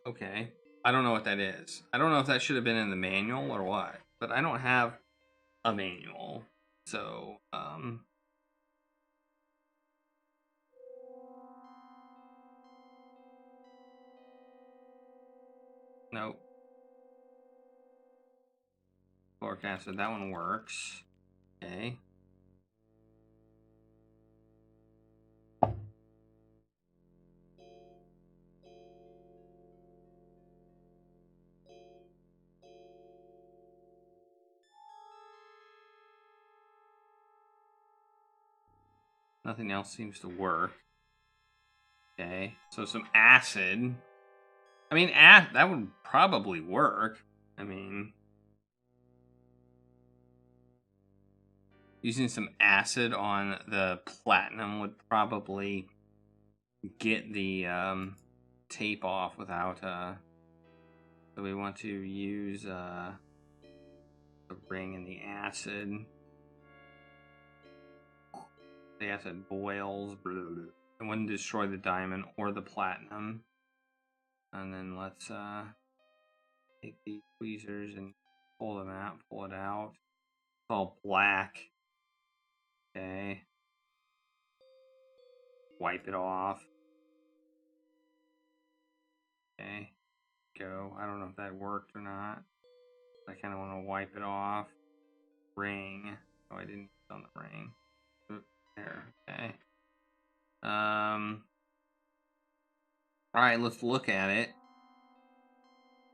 Speaker 3: Okay. I don't know what that is. I don't know if that should have been in the manual or what, but I don't have a manual. So, nope. Boric acid, that one works. Okay. Nothing else seems to work. Okay, so some acid. I mean, that would probably work. I mean, using some acid on the platinum would probably get the tape off without. So we want to use the ring and the acid. The acid boils. It wouldn't destroy the diamond or the platinum. And then let's take these tweezers and pull them out, pull it out. It's all black. Okay. Wipe it off. Okay. Go. I don't know if that worked or not. I kind of want to wipe it off. Ring. Oh, I didn't put on the ring. There. Okay. Alright, let's look at it.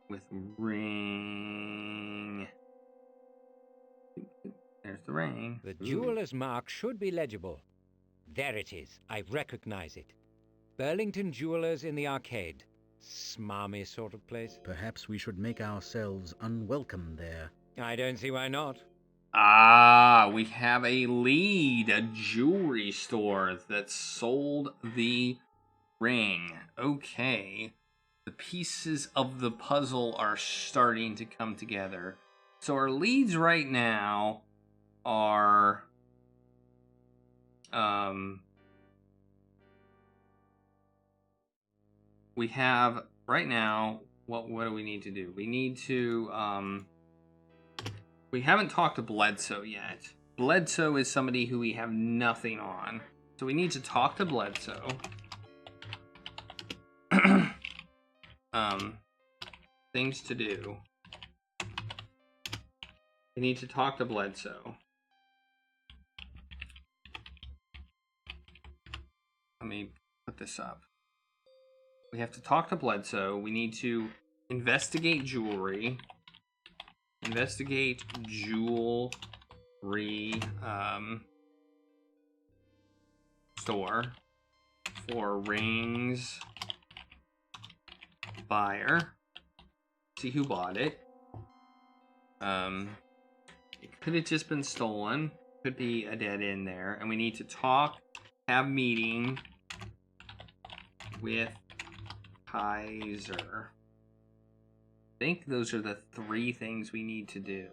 Speaker 3: With ring. There's the ring.
Speaker 1: The jeweler's mark should be legible. There it is. I recognize it. Burlington Jewelers in the Arcade. Smarmy sort of place.
Speaker 2: Perhaps we should make ourselves unwelcome there.
Speaker 1: I don't see why not.
Speaker 3: Ah, we have a lead. A jewelry store that sold the ring. Okay. The pieces of the puzzle are starting to come together. So our leads right now are we have right now what do we need to do? We need to we haven't talked to Bledsoe yet. Bledsoe is somebody who we have nothing on. So we need to talk to Bledsoe. Things to do. We need to talk to Bledsoe. Let me put this up. We have to talk to Bledsoe. We need to investigate jewelry. Investigate jewelry store for rings buyer. See who bought it. It could have just been stolen. Could be a dead end there. And we need to talk, have meeting with Kaiser. I think those are the 3 things we need to do.